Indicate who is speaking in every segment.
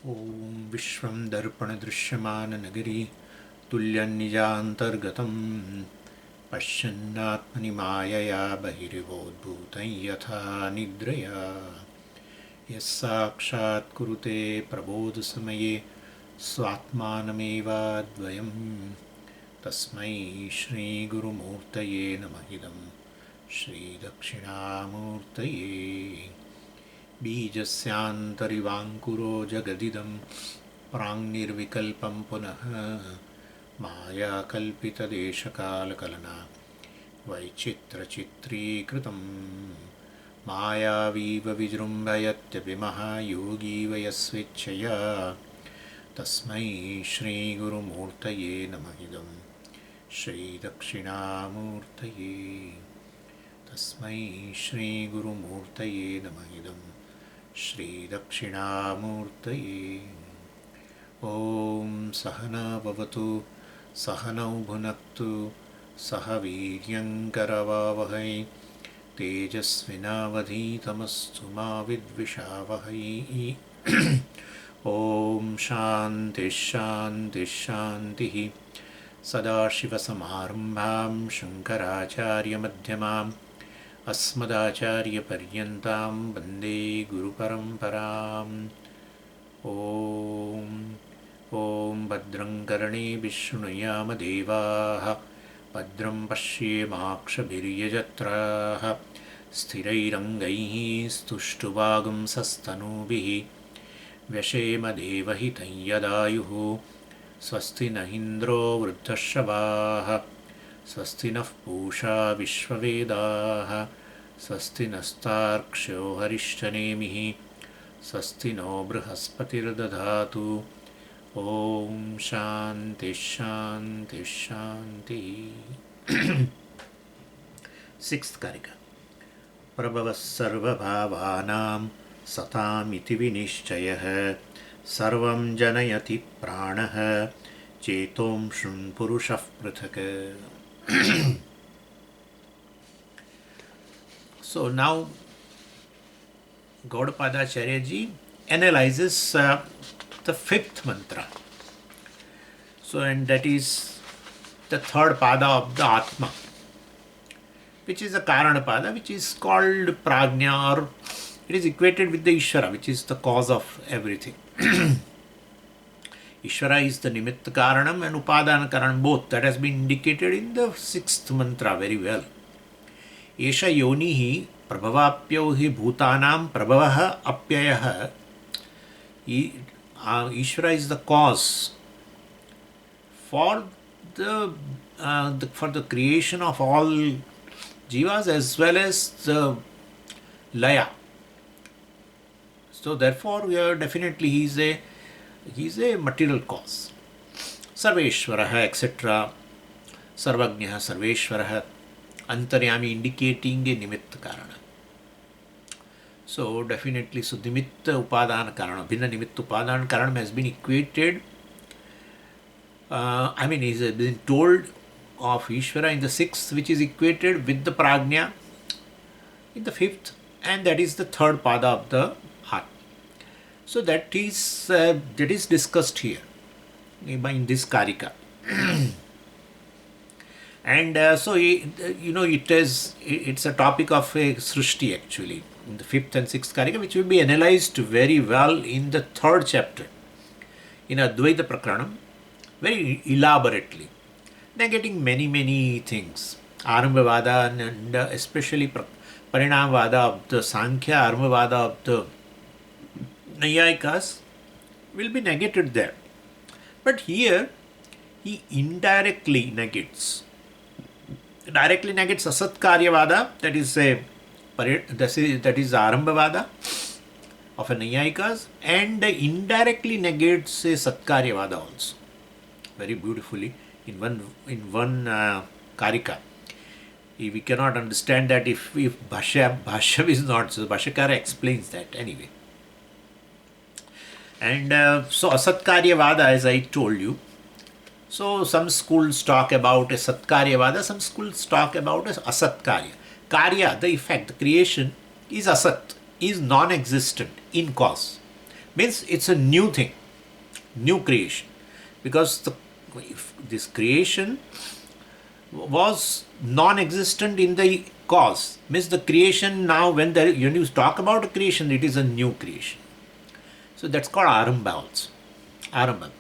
Speaker 1: ॐ विश्वं दर्पणदृश्यमाननगरी तुल्यन्निजान्तर्गतं पश्यन्नात्मनि मायया बहिर्वोद्भूतं यथा निद्रया यस्साक्षात् कुरुते प्रबोधसमये स्वात्मानमेवाद्वयं तस्मै श्रीगुरुमूर्तये नमः इदं श्रीदक्षिणामूर्तये बीजस्यान्तरिवाङ्कुरो जगदिदं प्राङ्निर्विकल्पं पुनः मायाकल्पितदेशकालकलना वैचित्रचित्रीकृतं मायावीव विजृम्भयत्यभिमः योगी वयस्वेच्छया तस्मै श्रीगुरुमूर्तये नमः इदं श्रीदक्षिणामूर्तये तस्मै श्रीगुरुमूर्तये नमः इदं श्रीदक्षिणामूर्तये। ॐ सहना भवतु सहनौ भुनक्तु सह वीर्यङ्करवावहै तेजस्विनावधीतमस्तु मा विद्विषावहै। ॐ शान्तिः शान्तिः शान्तिः। सदाशिवसमारम्भां शङ्कराचार्यमध्यमाम् अस्मदाचार्यपर्यन्तां वन्दे गुरुपरम्पराम्। ॐ भद्रं कर्णेभिः शृणुयामदेवाः भद्रं पश्येमाक्षभिर्यजत्राः स्थिरैरङ्गैः स्तुष्टुवागुंसस्तनूभिः व्यशेमदेवहितं यदायुः। स्वस्ति न इन्द्रो वृद्धश्रवाः स्वस्ति नः पूषा विश्ववेदाः स्वस्ति नस्तार्क्ष्यो हरिश्चनेमिः स्वस्ति नो बृहस्पतिर्दधातु। ॐ शान्तिः शान्तिः शान्तिः। सिक्स्थ कारिका। प्रभवः सर्वभावानां सतामिति विनिश्चयः सर्वं जनयति प्राणः चेतोंशुं पुरुषः पृथक्। So now Gaudapada Acharya ji analyzes the fifth mantra. So, and that is the third pada of the Ātman, which is the Kāraṇa Pāda, which is called Prājña, or it is equated with the Īśvara, which is the cause of everything. Īśvara is the Nimitta Karanam and Upadana Karanam, both. That has been indicated in the sixth mantra very well. Esha yonihi prabhavapyo hi bhutanam prabhavaha apyayaha. Īśvara is the cause for the creation of all jivas as well as the laya. So therefore, we are definitely he is a material cause. Sarveshwaraha, etc. Sarvagnaha, Sarveshwaraha, Antaryami, indicating a Nimitta Karana. So definitely, so Nimitta Upadana Karana, Bhinna Nimitta Upadana Karana has been equated. Is been told of Īśvara in the sixth, which is equated with the Prājña in the fifth, and that is the third pada of the heart. So that is discussed here in this Karika. And it's a topic of a Srishti actually in the fifth and sixth Karika, which will be analyzed very well in the third chapter in Advaita Prakaranam, very elaborately, negating many things. Ārambhavāda and especially Parināmavāda of the Sāṅkhya, Ārambhavāda of the Nayayikas will be negated there. But here he indirectly negates. Directly negates Asatkāryavāda, that is Ārambhavāda of a Nayayikas, and indirectly negates a Satkaryavada also. Very beautifully in one Karika. We cannot understand that if Bhashya is not, so Bhashyakara explains that anyway. And so Asatkaryavada, as I told you, so some schools talk about a Satkaryavada, some schools talk about a Asatkarya. Karya, the effect, the creation, is asat, is non-existent in cause. Means it's a new thing, new creation. Because if this creation was non-existent in the cause, means the creation now, when you talk about a creation, it is a new creation. So that's called Arambha also. Arambha.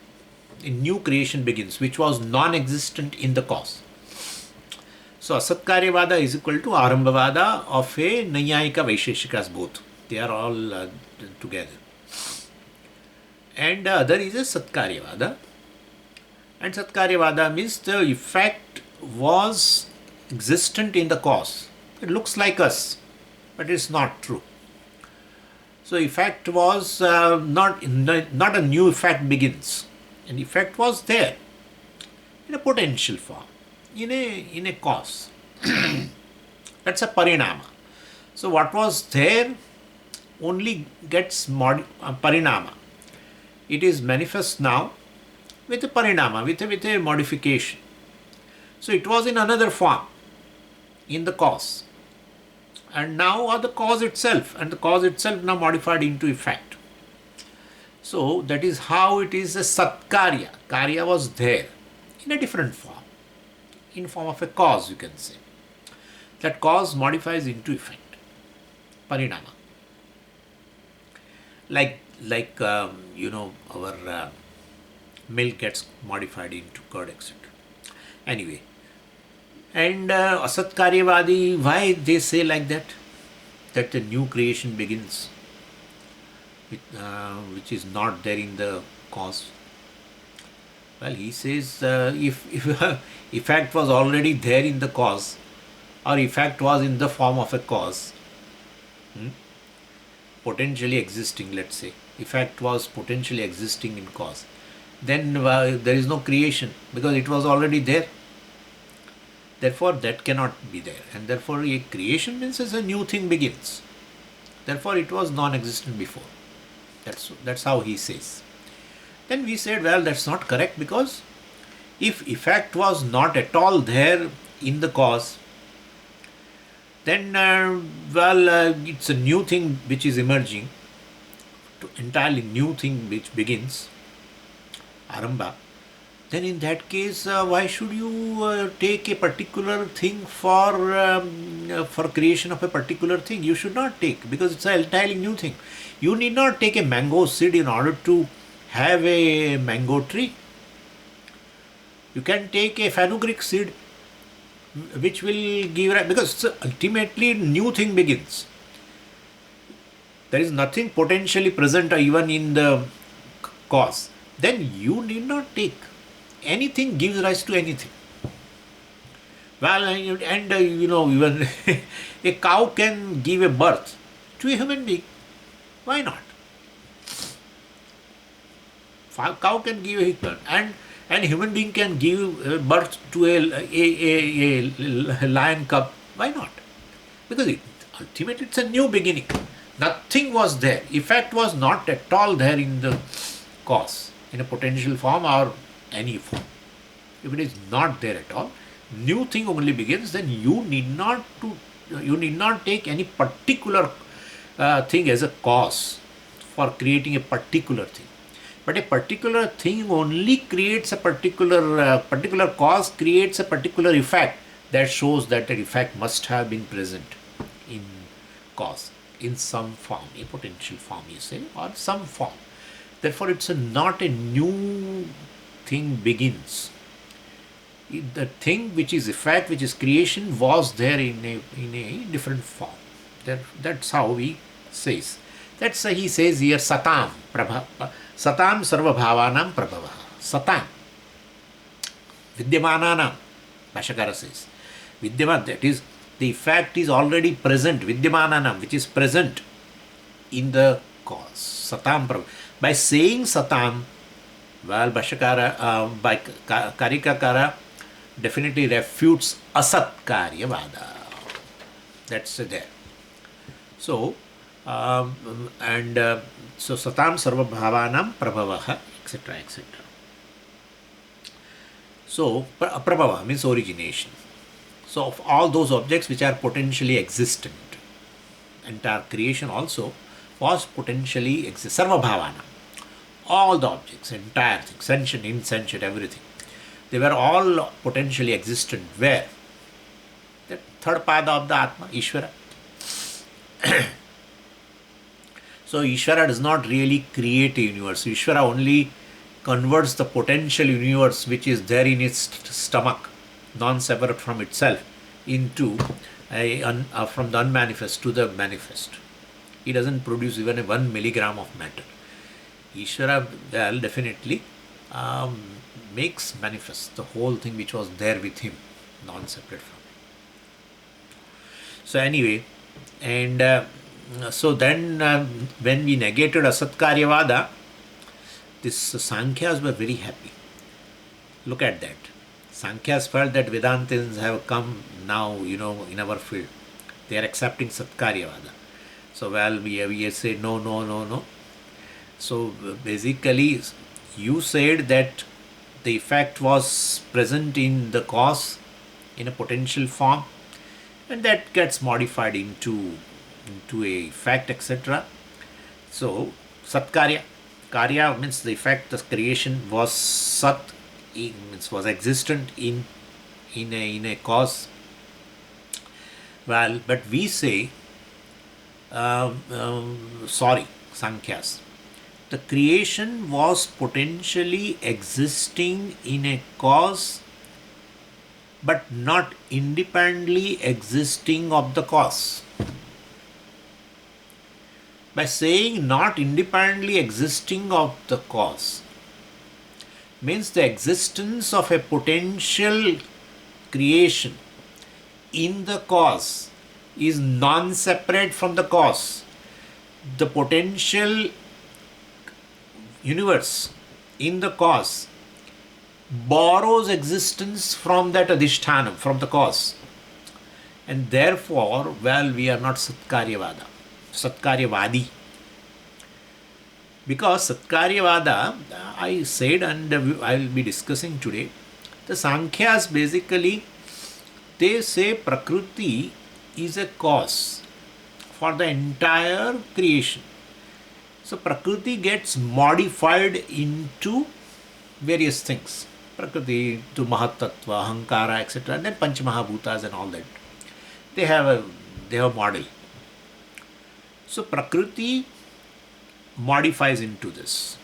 Speaker 1: A new creation begins, which was non-existent in the cause. So Asatkāryavāda is equal to Arambhavāda of a Nayayika Vaisheshikas both. They are all together. And the other is a Satkaryavada. And Satkaryavada means the effect was existent in the cause. It looks like us, but it's not true. So effect was not a new effect begins. An effect was there in a potential form, in a cause. That's a parinama. So what was there only gets parinama. It is manifest now with a parinama, with a modification. So it was in another form, in the cause. And now are the cause itself, and the cause itself now modified into effect. So that is how it is a Satkarya. Karya was there in a different form, in form of a cause, you can say. That cause modifies into effect, parinama. Like our milk gets modified into curd, etc. Anyway, and Asatkāryavādi, why they say like that? That the new creation begins, which is not there in the cause. Well, he says if effect was already there in the cause, or effect was in the form of a cause, potentially existing, let's say, effect was potentially existing in cause, then there is no creation because it was already there. Therefore, that cannot be there, and therefore a creation means as a new thing begins. Therefore, it was non-existent before. That's how he says. Then we said, well, that's not correct, because if effect was not at all there in the cause, then it's a new thing which is emerging, entirely new thing which begins, Arambha. Then in that case, why should you take a particular thing for creation of a particular thing? You should not take, because it's an entirely new thing. You need not take a mango seed in order to have a mango tree. You can take a fenugreek seed, which will give, because ultimately new thing begins. There is nothing potentially present even in the cause. Then you need not take. Anything gives rise to anything. Well, and even a cow can give a birth to a human being. Why not? Cow can give a birth, and a human being can give birth to a lion cub. Why not? Because ultimately it's a new beginning. Nothing was there. Effect was not at all there in the cause, in a potential form or any form. If it is not there at all, new thing only begins. Then you need not take any particular thing as a cause for creating a particular thing. But a particular thing only creates a particular cause creates a particular effect that shows that the effect must have been present in cause in some form, a potential form, you say, or some form. Therefore, it's not a new thing begins. The thing which is effect, which is creation, was there in a different form. That's how he says. That's why he says here satam sarva bhavanam prabhava. Satam. Vidyamananam. Bhashakara says. Vidyaman, that is, the effect is already present. Vidyamananam, which is present in the cause. Satam prabhava. By saying satam, well, Bhashakara, by Karika Kara, definitely refutes Asatkāryavāda. That's there. So, so satam sarva bhavanam prabhavaha, etc., etc. So, prabhava means origination. So, of all those objects which are potentially existent, entire creation also was potentially sarva bhavana. All the objects, entire thing, sentient, insentient, everything. They were all potentially existent. Where? The third pada of the Ātma, Īśvara. So Īśvara does not really create a universe. Īśvara only converts the potential universe which is there in its stomach, non-separate from itself, into from the unmanifest to the manifest. He doesn't produce even a 1 milligram of matter. Īśvara definitely makes manifest the whole thing which was there with him, non-separate from it. So anyway, and so then when we negated Asatkāryavāda, this Sāṅkhyas were very happy. Look at that. Sāṅkhyas felt that Vedantins have come now, in our field. They are accepting Satkaryavada. So we say no. So basically, you said that the effect was present in the cause in a potential form, and that gets modified into a fact, etc. So Karya means the effect, the creation was Sat, means was existent in a cause. Well, but we say, Sāṅkhyas, the creation was potentially existing in a cause, but not independently existing of the cause. By saying not independently existing of the cause, means the existence of a potential creation in the cause is non-separate from the cause. The potential universe in the cause borrows existence from that adhisthānam, from the cause. And therefore, we are not Satkaryavada, Satkaryavādi. Because Satkaryavada, I said, and I will be discussing today, the Sāṅkhyas basically, they say Prakriti is a cause for the entire creation. So Prakriti gets modified into various things. Prakriti to Mahatattva, Ahankara, etc. And then Panchamahabhutas and all that. They have a model. So Prakriti modifies into this.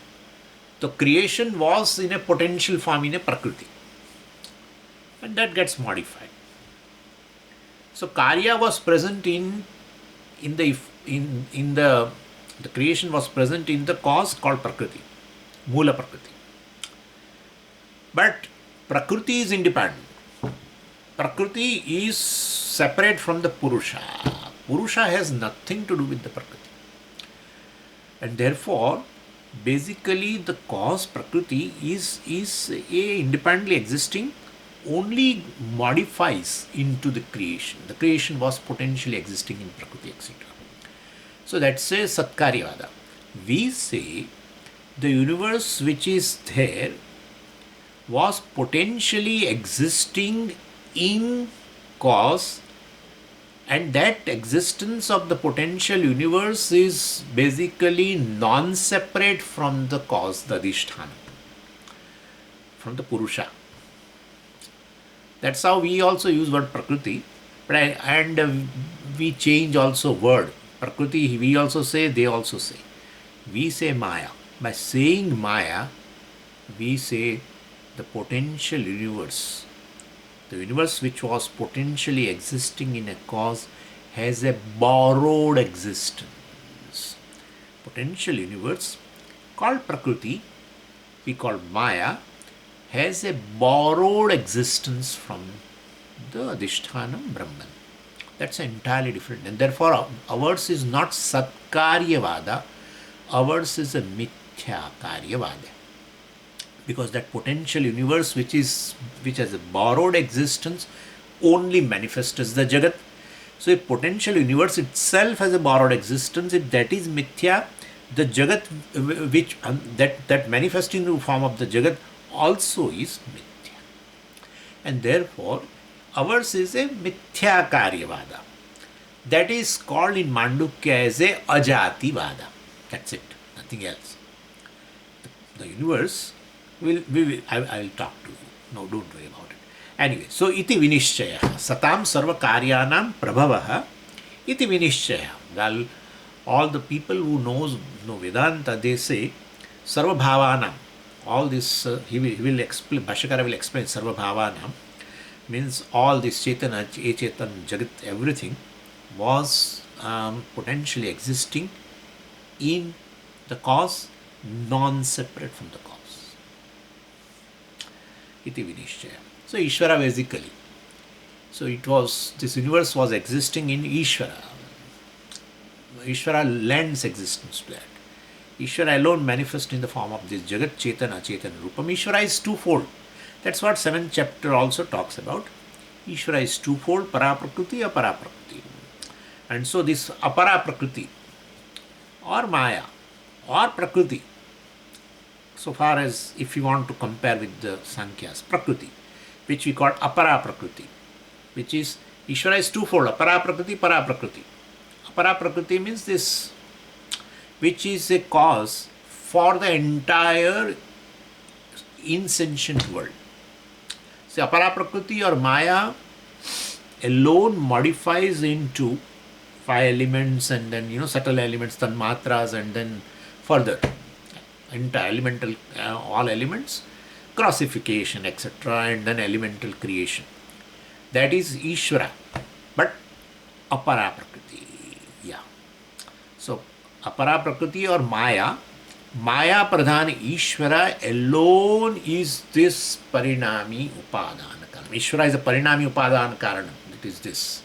Speaker 1: The creation was in a potential form in a Prakriti. And that gets modified. So Karya was present in the creation was present in the cause called Prakriti, Mula Prakriti. But Prakriti is independent. Prakriti is separate from the Purusha. Purusha has nothing to do with the Prakriti. And therefore, basically the cause Prakriti is a independently existing, only modifies into the creation. The creation was potentially existing in Prakriti, etc. So that says Satkaryavada. We say the universe which is there was potentially existing in cause, and that existence of the potential universe is basically non-separate from the cause, the adhisthāna, from the Purusha. That's how we also use word Prakriti, and we change also word. Prakriti we also say, they also say. We say Maya. By saying Maya, we say the potential universe. The universe which was potentially existing in a cause has a borrowed existence. Potential universe called Prakriti, we call Maya, has a borrowed existence from the Adhisthānam Brahman. That's entirely different. And therefore, ours is not Satkaryavada, ours is a Mityākāryavāda. Because that potential universe which has a borrowed existence only manifests as the Jagat. So a potential universe itself has a borrowed existence. If that is Mithya, the Jagat which that manifests in the form of the Jagat also is Mithya. And therefore, ours is a Mityākāryavāda. That is called in Mandukya as a Ajātivāda. That's it, nothing else. the universe I will talk to you. No, don't worry about it. Anyway, so iti vinishchaya. Satam sarva karyanam prabhavaha iti vinishchaya. Well, all the people who know Vedanta, they say sarva bhavanam. All this, he will explain, Bhashyakara will explain sarva bhavanam. Means all this Chaitanya, Chetan, Jagat, everything was potentially existing in the cause, non-separate from the cause. Iti vinishchaya. So Īśvara basically. So this universe was existing in Īśvara. Īśvara lends existence to that. Īśvara alone manifests in the form of this Jagat, Chaitanya, Achetana Rupam. Īśvara is twofold. That's what 7th chapter also talks about. Īśvara is twofold, Paraprakriti, Aparaprakriti. And so this Aparaprakriti or Maya or Prakriti, so far as if you want to compare with the Saṅkhyas, Prakriti, which we call Aparaprakriti, which is Īśvara is twofold, Aparaprakriti, Paraprakriti. Aparaprakriti means this, which is a cause for the entire insentient world. So Aparaprakriti or Maya alone modifies into 5 elements and then subtle elements, tanmatras, and then further into elemental all elements, crossification, etc., and then elemental creation. That is Īśvara, but Aparaprakriti. Yeah. So Aparaprakriti or Maya Pradhana Īśvara alone is this Parinami Upadana Karanam. Īśvara is a Parinami Upadana Karanam. It is this.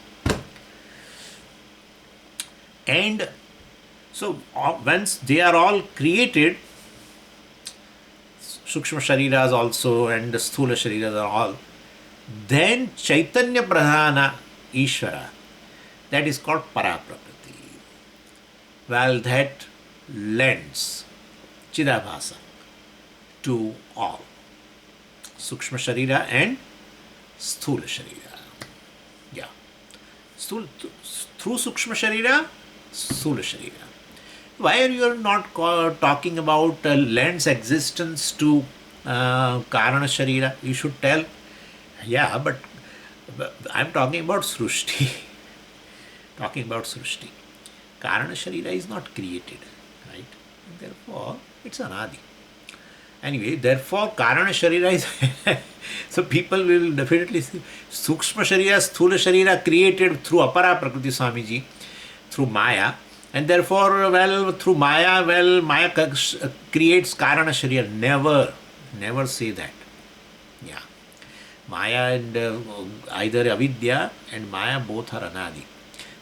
Speaker 1: And so once they are all created, Sukshma Shariras also and the Sthula Shariras are all, then Chaitanya Pradhana Īśvara, that is called Paraprakriti. Well, that lends Chidabhasa to all, Sukshma Sharira and Sthula Sharira. Yeah. Through Sukshma Sharira, Sthula Sharira. Why are you not talking about lends existence to Karana Sharira? You should tell, yeah, but I'm talking about Srushti. Talking about Srushti. Karana Sharira is not created, right? And therefore, it's Anadi. Anyway, therefore, Karana Sharira is... so people will definitely see Sukshma Sharira, Sthula Sharira created through Apara Prakriti Swamiji, through Maya. And therefore, through Maya, Maya creates Karana Sharira. Never say that. Yeah. Maya and either Avidyā and Maya both are Anadi.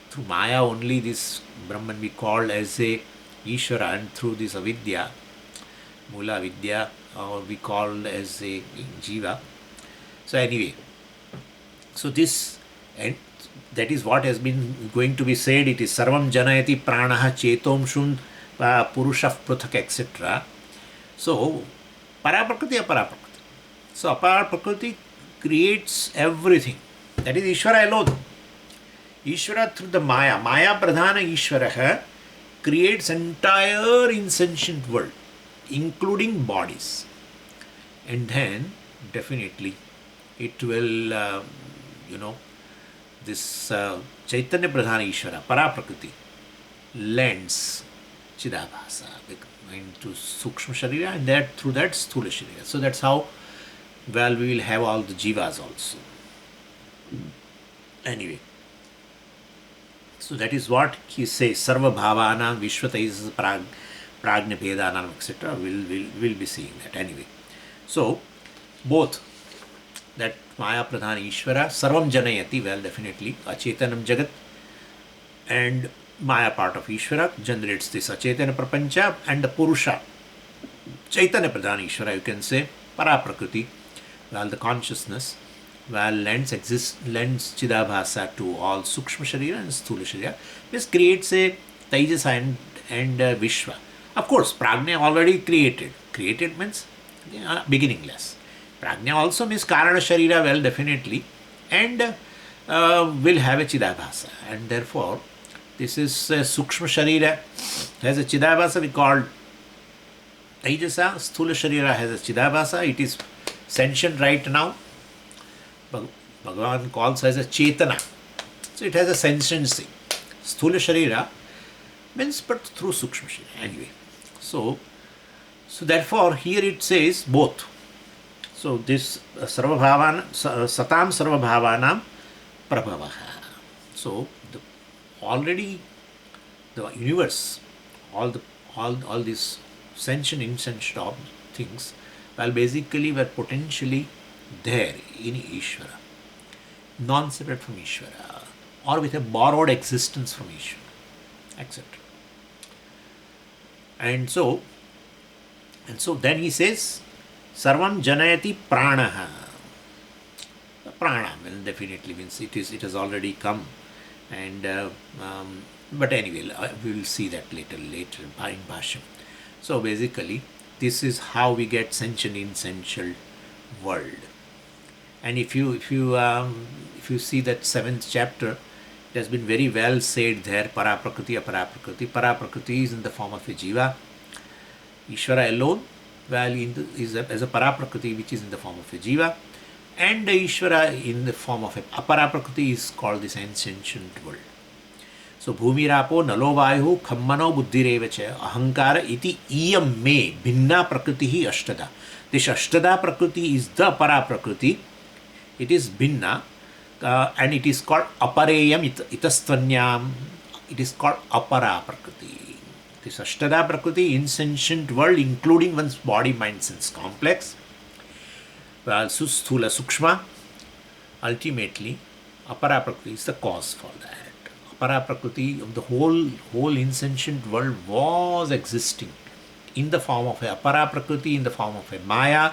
Speaker 1: Through Maya only this Brahman we called as a Īśvara, and through this Avidyā, Mula Avidyā, we called as a Jiva. So anyway, so this, and that is what has been going to be said. It is Sarvam Janayati Prāṇah Chetomshun Purushah Pruthak, etc. So Paraprakriti, Aparaprakriti. So Aparaprakriti creates everything. That is Īśvara alone. Īśvara through the Maya Pradhana Īśvara creates entire insentient world, including bodies. And then definitely it will, this Chaitanya Pradhana Īśvara, Paraprakriti, lends Chidabhasa into Sukshma Sharira, and that through that Sthula Sharira. So that's how we will have all the Jivas also. Anyway, so that is what he says, Sarva Bhavana, Vishvata is Prājña Bhedanam, etc. We'll be seeing that anyway. So both that Maya Pradhana Īśvara, Sarvam Janayati, definitely Achetanam Jagat, and Maya part of Īśvara generates this Achetana Prapancha, and the Purusha, Chaitanya Pradhana Īśvara, you can say, Paraprakriti, the consciousness, lends Chidabhasa to all Sukshma Sharira and Sthula Sharira. This creates a Taijasa and Vishwa. Of course, Prājña already created. Created means beginningless. Prājña also means Karana Sharira, definitely, and will have a Chidabhasa. And therefore, this is Sukshma Sharira has a Chidabhasa we called Taijasa, Sthula Sharira has a Chidabhasa, it is sentient right now. Bhagavan calls as a Chetana. So it has a sentiency. Sthula Sharira means but through Sukshma Sharira. Anyway. So therefore here it says both. So this Sarvabhavana, Satam Sarvabhavanam Prabhavaha. So already the universe, all these sentient, insentient things, well, basically were potentially there in Īśvara, non-separate from Īśvara, or with a borrowed existence from Īśvara, etc. And so then he says, Sarvam Janayati Prāṇaha. Prana well, definitely means it has already come, and but anyway, we will see that later in Bhashya. So basically, this is how we get sentient, insentient world. And if you see that 7th chapter, it has been very well said there. Paraprakriti, aparaprakriti. Paraprakriti is in the form of a jiva. Īśvara alone, well, is as a paraprakriti which is in the form of a jiva, and the Īśvara in the form of a aparaprakriti is called this insentient world. So bhumirapo nalo vayu khammano buddhirevacha ahankara iti iyam me bhinna prakriti ashtada. This ashtada prakriti is the aparaprakriti. It is bhinna, and it is called apareyam itastvanyam. It is called aparaprakriti. This ashtada prakriti, insentient world, including one's body, mind, sense complex. Well, Sthula Sukshma, ultimately, aparaprakriti is the cause for that. Aparaprakriti of the whole insentient world was existing in the form of a aparaprakriti, in the form of a maya,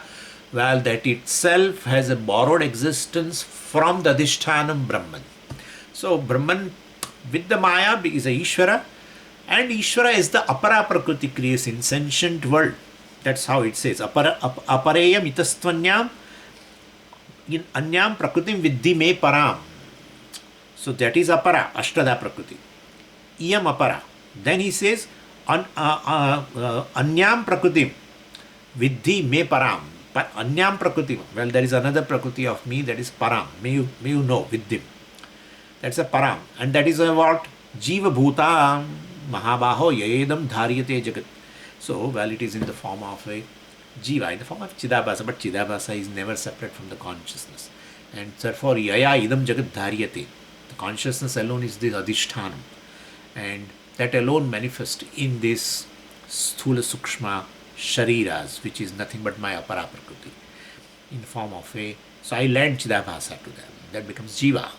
Speaker 1: well, that itself has a borrowed existence from the Adhishthanam Brahman. So Brahman with the maya is a Īśvara, and Īśvara is the aparaprakriti, creates insentient world. That's how it says. Apareyam itastvanyam in anyam prakritim viddhi me param. So that is apara, ashtada prakriti. Iyam apara. Then he says, anyam prakritim viddhi me param. But anyam prakriti, well, there is another prakriti of me, that is param. May you know, viddhim. That's a param. And that is a what? Jiva bhuta mahabaho yedam dharyate jagat. So, well, it is in the form of a jiva, in the form of chidabhasa, but chidabhasa is never separate from the consciousness. And therefore, yaya idam jagat dharyate. The consciousness alone is the adhishthanam. And that alone manifests in this sthula sukshma shariras, which is nothing but my aparaprakriti, in the form of a. So I lend chidabhasa to them. That becomes jiva.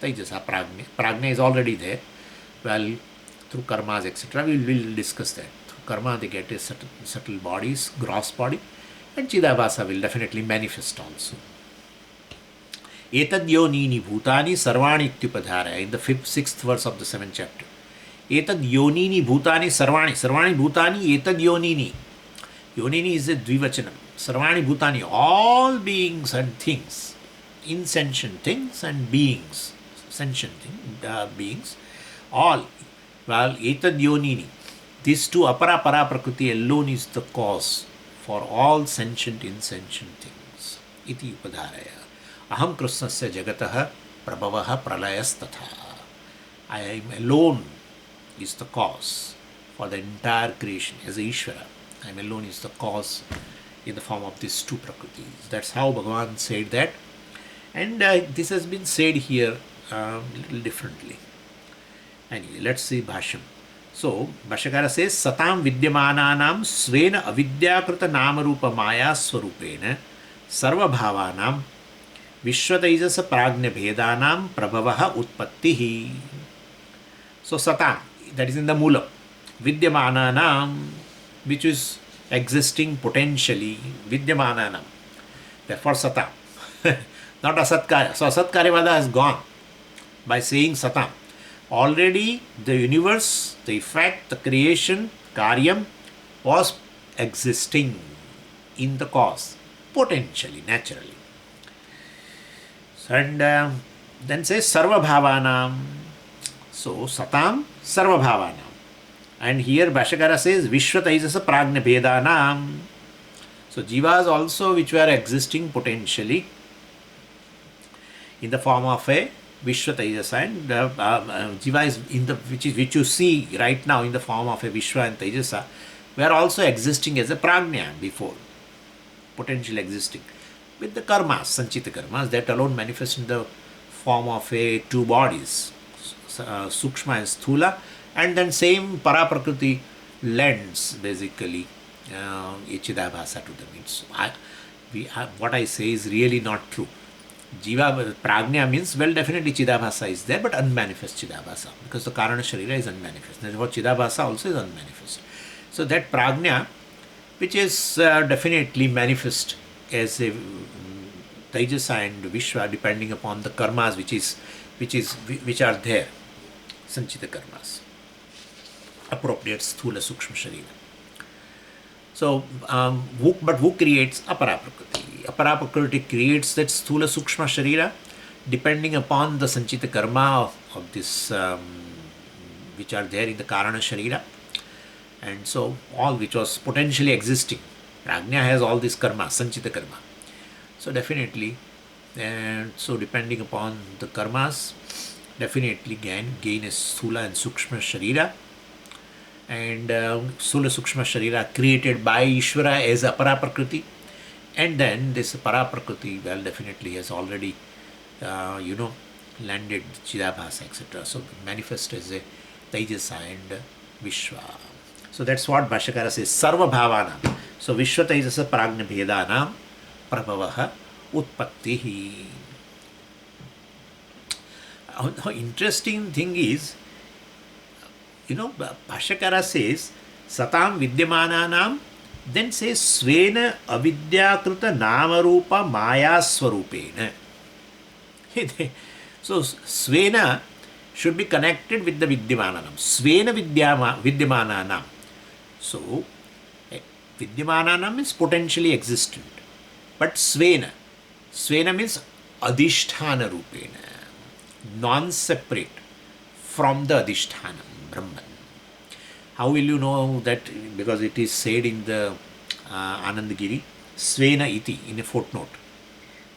Speaker 1: Taijasa, prajña. Prajña is already there. Well, through karmas, etc. We will discuss that. Through karma, they get a subtle bodies, gross body, and chidabhasa will definitely manifest also. Etad yonini bhutani sarvani ityupadharaya, in the 6th verse of the 7th chapter. Etad yonini bhutani sarvani. Sarvani bhutani etad yonini. Yonini is a dvivachanam. Sarvani bhutani, all beings and things, insentient things and beings, sentient beings, all. Well, etad yonini. These two, apara para prakriti alone is the cause for all sentient, insentient things. Iti upadharaya. Aham krusnasya jagatah prabhavaha pralayas-tatha. I am alone is the cause for the entire creation as a Īśvara. I am alone is the cause in the form of these two prakritis. That's how Bhagavan said that. And this has been said here a little differently. Anyway, let's see Bhashyam. So, Bhashyakara says, Satam vidyamananam svena avidyakrita namarupa maya swarupena sarva bhavanam vishwataijasa prajña bhedanam prabhavaha utpattihi. So, Satam, that is in the Mula. Vidyamananam, which is existing potentially, vidyamananam. Therefore, Satam. Not Asatkarya. So, Asatkāryavāda has gone by saying Satam. Already the universe, the effect, the creation, karyam was existing in the cause, potentially, naturally. And then says Sarva Bhavanam. So Satam Sarva Bhavanam. And here Bhashyakara says Vishva Taijasa Prājña Bhedanam. So jivas also which were existing potentially in the form of a Vishva Taijasa, and jiva is in the which you see right now in the form of a Vishwa and Taijasa, were also existing as a Prājña before, potentially existing with the karmas, sanchita karmas, that alone manifest in the form of a two bodies, Sukshma and Sthula, and then same Paraprakriti lends basically Chidabhasa to them. What I say is really not true. Jiva Prājña means, well, definitely Chidabhasa is there, but unmanifest Chidabhasa, because the Karana Sharira is unmanifest. Therefore, Chidabhasa also is unmanifest. So that Prājña, which is definitely manifest as a Taijasa and Vishwa, depending upon the karmas which are there, Sanchita karmas, appropriate Sthula Sukshma Sharira. So, who creates Aparaprakriti? Aparaprakriti creates that Sthula Sukshma Sharira depending upon the Sanchita karma of this, which are there in the Karana Sharira. And so, all which was potentially existing. Prājña has all this karma, Sanchita karma. So, definitely, and so depending upon the karmas, definitely gain a Sthula and Sukshma Sharira. And Sthula Sukshma Sharira created by Īśvara as Aparaprakriti, and then this Paraprakriti, well, definitely has already landed Chidabhasa, etc. So manifest as a Taijasa and Vishwa. So that's what Bhashyakara says, Sarva Bhavanam. So Vishwa Taijasa Prājña Bhedanam Prabhavaha Utpattihi. Interesting thing is, Bhashyakara says Satam Vidyamananam, then says Svena Avidyākruta Namarupa Maya Swarupena. So Svena should be connected with the Vidyamananam. Svena Vidyamananam. So Vidyamananam means potentially existent. But Svena means Adhisthana Rupena, non-separate from the Adhisthana. Brahman. How will you know that? Because it is said in the Anandagiri, Svena iti, in a footnote.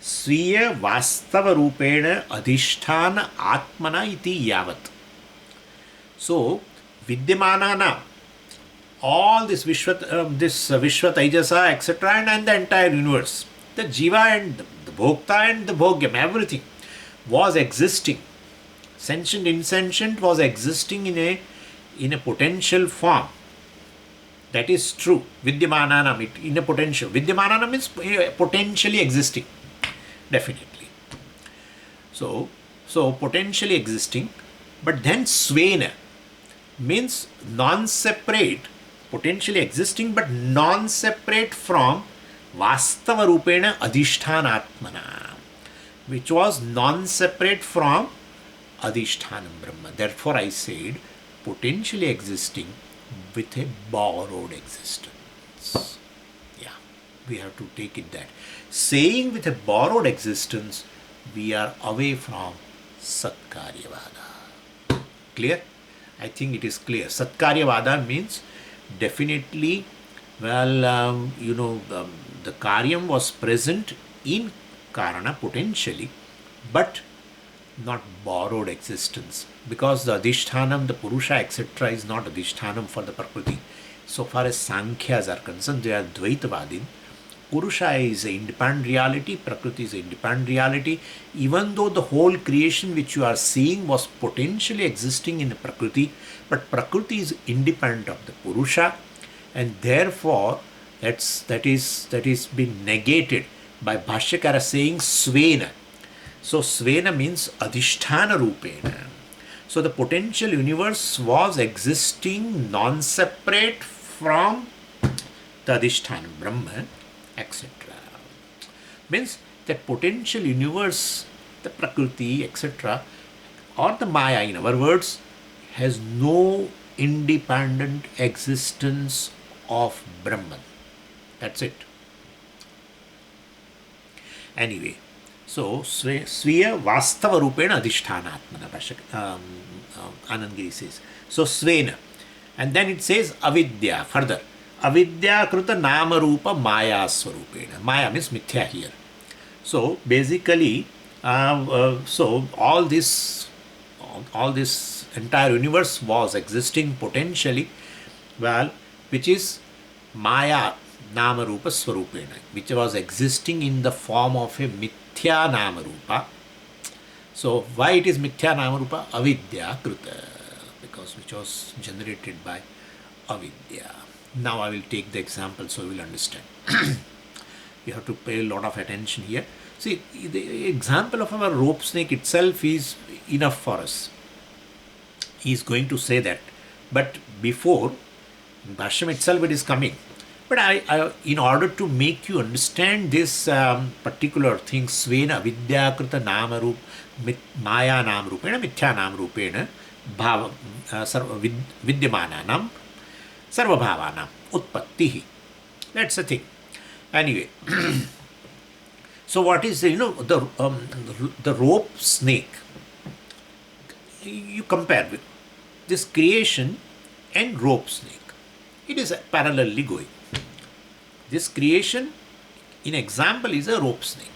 Speaker 1: Sviya Vastava Rupena Adhisthana Ātmana iti yavat. So, Vidyamanana, all this Vishwa Taijasa, etc., and the entire universe, the Jiva and the Bhokta and the Bhogyam, everything was existing. Sentient, insentient was existing in a potential form. That is true. Vidyamananam, in a potential. Vidyamananam means potentially existing. Definitely. So potentially existing. But then Svena means non-separate, potentially existing, but non-separate from Vastava Rupena Adhisthana Ātmana, which was non-separate from Adhishthanam Brahma. Therefore, I said potentially existing with a borrowed existence. Yeah, we have to take it that. Saying with a borrowed existence, we are away from Satkaryavada. Clear? I think it is clear. Satkaryavada means definitely, well, the Karyam was present in Karana potentially, but not borrowed existence, because the Adhishthanam, the Purusha, etc., is not Adhishthanam for the Prakriti. So far as Saṅkhyas are concerned, they are Advaitavadin. Purusha is an independent reality, Prakriti is an independent reality. Even though the whole creation which you are seeing was potentially existing in the Prakriti, but Prakriti is independent of the Purusha, and therefore that is been negated by Bhashyakara saying Svena. So Svena means Adhisthana Rupena. So the potential universe was existing non-separate from the Adhisthana Brahman, etc. Means that potential universe, the Prakriti, etc., or the Maya, in our words, has no independent existence of Brahman. That's it. Anyway, so Sviya Vastava Rupena Adhisthana Ātmana, Anandagiri says. So Svena, And then it says Avidyā further. Avidyā krita nama rupa maya swarupena. Maya means mithya here. So basically, so all this entire universe was existing potentially, well, which is maya nama rupa swarupena, which was existing in the form of a mithya nama rupa. So why it is mithya nama rupa? Avidyā krita, because which was generated by avidya. Now I will take the example so you will understand. You have to pay a lot of attention here. See, the example of our rope snake itself is enough for us. He is going to say that. But before, in Bhashyam itself it is coming. But I in order to make you understand this particular thing, Svena Vidya Krita Nama Rup Maya Nam Rupena Mithya Nam Rupena Bhava Vidyamananam Sarva Bhavanam Utpattihi. That's the thing. Anyway, so what is the rope snake? You compare with this creation and rope snake. It is parallelly going. This creation, in example, is a rope snake.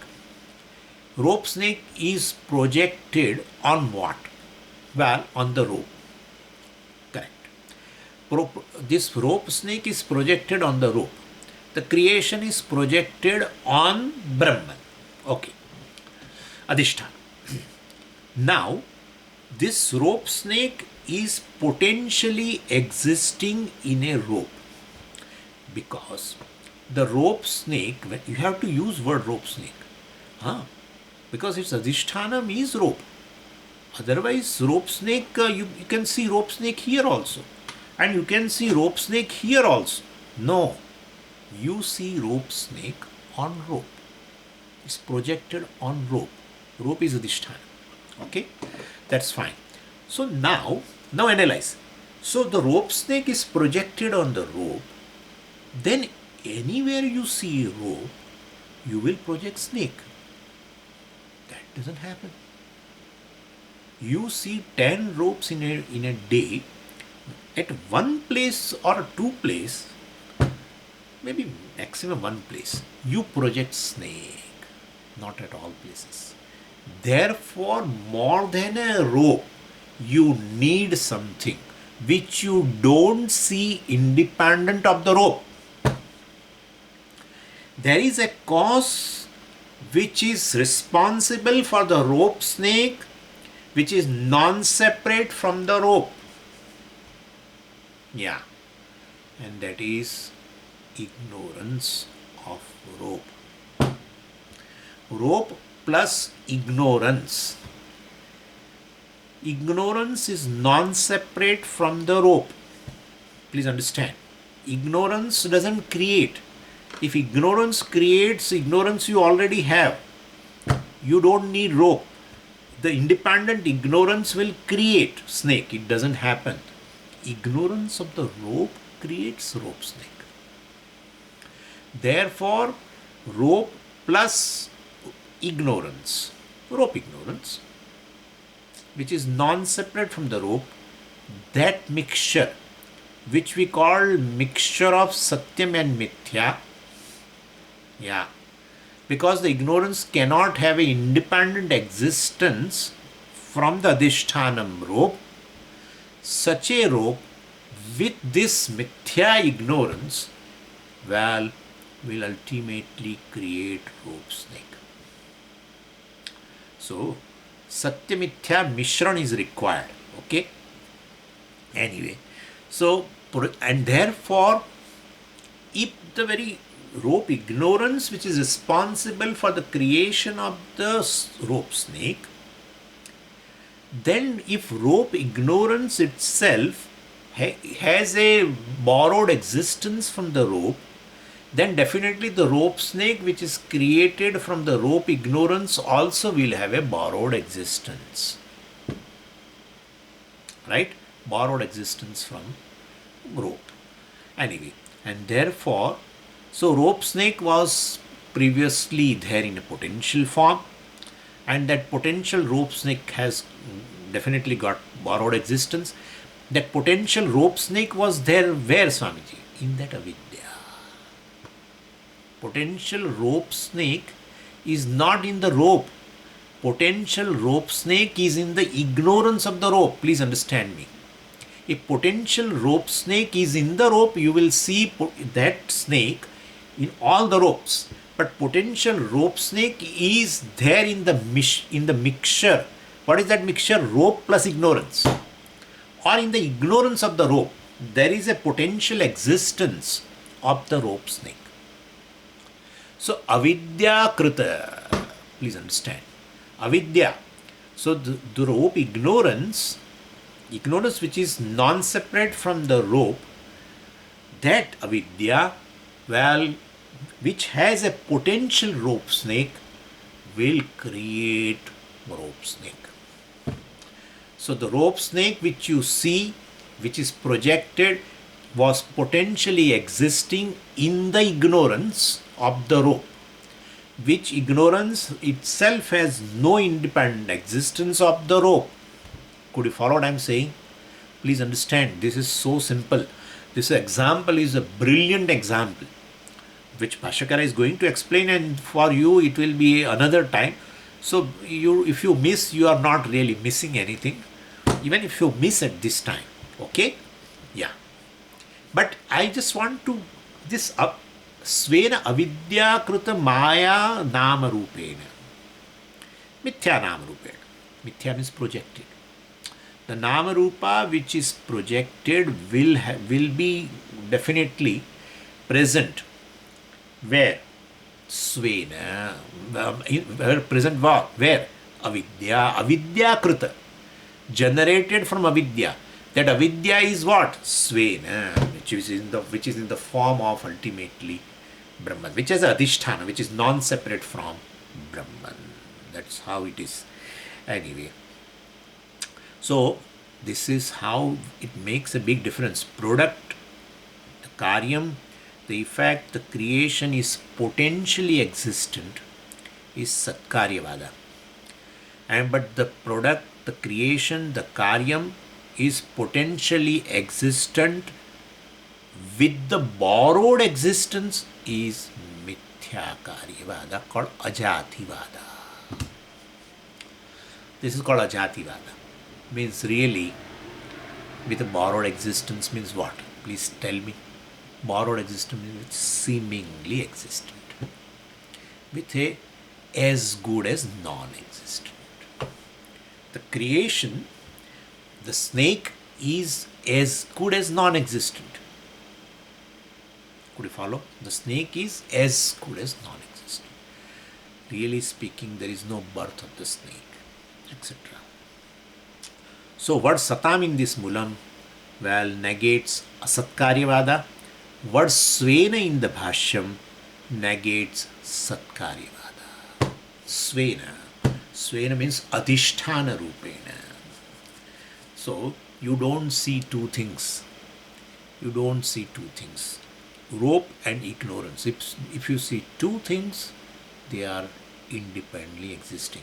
Speaker 1: Rope snake is projected on what? Well, on the rope. Correct. This rope snake is projected on the rope. The creation is projected on Brahman. Okay. Adhisthana. Now, this rope snake is potentially existing in a rope, because the rope snake, you have to use word rope snake, because its adhisthana is rope. Otherwise, rope snake, you can see rope snake here also, and you can see rope snake here also. No, you see rope snake on rope. It's projected on rope. Rope is adhisthana. Okay, that's fine. So now analyze. So the rope snake is projected on the rope. Then anywhere you see rope, you will project snake. That doesn't happen. You see 10 ropes in a day. At one place or two place, maybe maximum one place, you project snake. Not at all places. Therefore, more than a rope, you need something which you don't see independent of the rope. There is a cause which is responsible for the rope snake, which is non-separate from the rope. Yeah. And that is ignorance of rope. Rope plus ignorance. Ignorance is non-separate from the rope. Please understand. Ignorance doesn't create. If ignorance creates, ignorance you already have. You don't need rope. The independent ignorance will create snake. It doesn't happen. Ignorance of the rope creates rope snake. Therefore, rope plus ignorance, rope ignorance, which is non-separate from the rope, that mixture, which we call mixture of Satyam and Mithya, yeah, because the ignorance cannot have an independent existence from the Adhishthanam rope, such a rope with this Mithya ignorance, well, will ultimately create rope snake. So, Satya Mithya Mishran is required. Okay? Anyway, so, and therefore, if the very rope ignorance which is responsible for the creation of the rope snake, then if rope ignorance itself has a borrowed existence from the rope, then definitely the rope snake which is created from the rope ignorance also will have a borrowed existence. Right? Borrowed existence from rope. Anyway, and therefore, so rope snake was previously there in a potential form, and that potential rope snake has definitely got borrowed existence. That potential rope snake was there where, Swamiji? In that avidya. Potential rope snake is not in the rope. Potential rope snake is in the ignorance of the rope. Please understand me. If potential rope snake is in the rope, you will see that snake in all the ropes. But potential rope snake is there in the mixture. What is that mixture? Rope plus ignorance. Or in the ignorance of the rope, there is a potential existence of the rope snake. So, avidya krita, please understand, avidya. So, the rope ignorance which is non-separate from the rope, that avidya, well, which has a potential rope snake, will create rope snake. So the rope snake which you see, which is projected, was potentially existing in the ignorance of the rope, which ignorance itself has no independent existence of the rope. Could you follow what I am saying? Please understand, this is so simple. This example is a brilliant example, which Bhashyakara is going to explain, and for you it will be another time. So if you miss, you are not really missing anything, even if you miss at this time. Okay? Yeah. But I just want to, this Svena avidya kruta maya nama rupena. Mithya nama rupena. Mithya means projected. The nama rupa which is projected will be definitely present. Where? Svena. Present what? Where? Avidya. Avidya krita. Generated from avidya. That avidya is what? Svena. Which is in the form of ultimately Brahman. Which is adhisthana. Which is non-separate from Brahman. That's how it is. Anyway. So, this is how it makes a big difference. Product, the karyam, the effect, the creation is potentially existent, is Satkaryavada. But the product, the creation, the karyam is potentially existent with the borrowed existence is Mityākāryavāda, called Ajativada. This is called Ajativada. Means really, with a borrowed existence means what? Please tell me. Borrowed existence means seemingly existent. With a as good as non-existent. The creation, the snake is as good as non-existent. Could you follow? The snake is as good as non-existent. Really speaking, there is no birth of the snake, etc. So word satam in this mulam, well, negates Asatkāryavāda. Word svena in the bhashyam negates Satkāryavāda. Svena. Svena means adhisthana rupena. So you don't see two things. You don't see two things. Rope and ignorance. If you see two things, they are independently existing.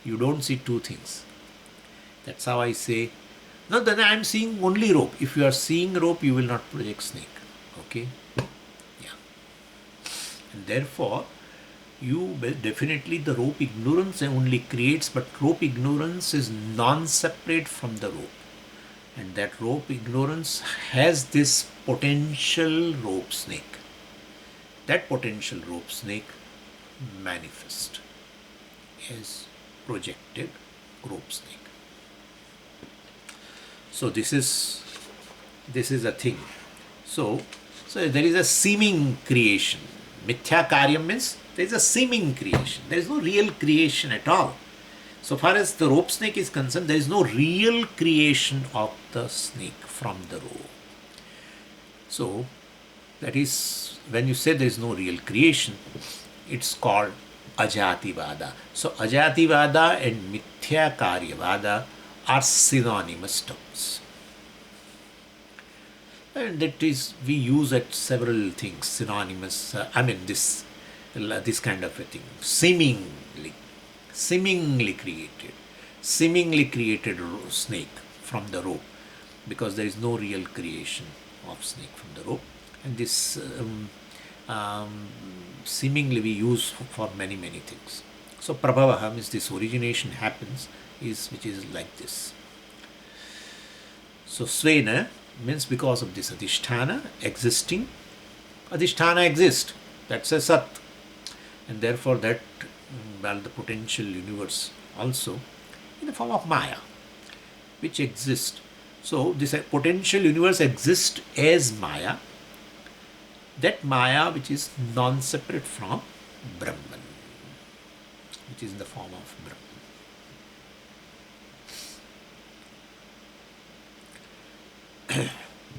Speaker 1: You don't see two things. That's how I say, no, then I am seeing only rope. If you are seeing rope, you will not project snake. Okay? Yeah. And therefore, you definitely, the rope ignorance only creates, but rope ignorance is non-separate from the rope. And that rope ignorance has this potential rope snake. That potential rope snake manifests as projected rope snake. So this is a thing. So there is a seeming creation. Mityākāryam means there is a seeming creation. There is no real creation at all. So far as the rope snake is concerned, there is no real creation of the snake from the rope. So that is, when you say there is no real creation, it's called Ajativada. So Ajativada and Mityākāryavāda are synonymous terms. And that is, we use at several things, synonymous, this kind of a thing, seemingly created. seemingly created snake from the rope, because there is no real creation of snake from the rope. And this seemingly we use for many things. So prabhavaha means this origination happens, which is like this. So svena means because of this adhisthana existing. Adhisthana exists, that's a sat, and therefore that the potential universe also in the form of maya, which exists. So this potential universe exists as maya, that maya which is non-separate from Brahman, which is in the form of Brahman.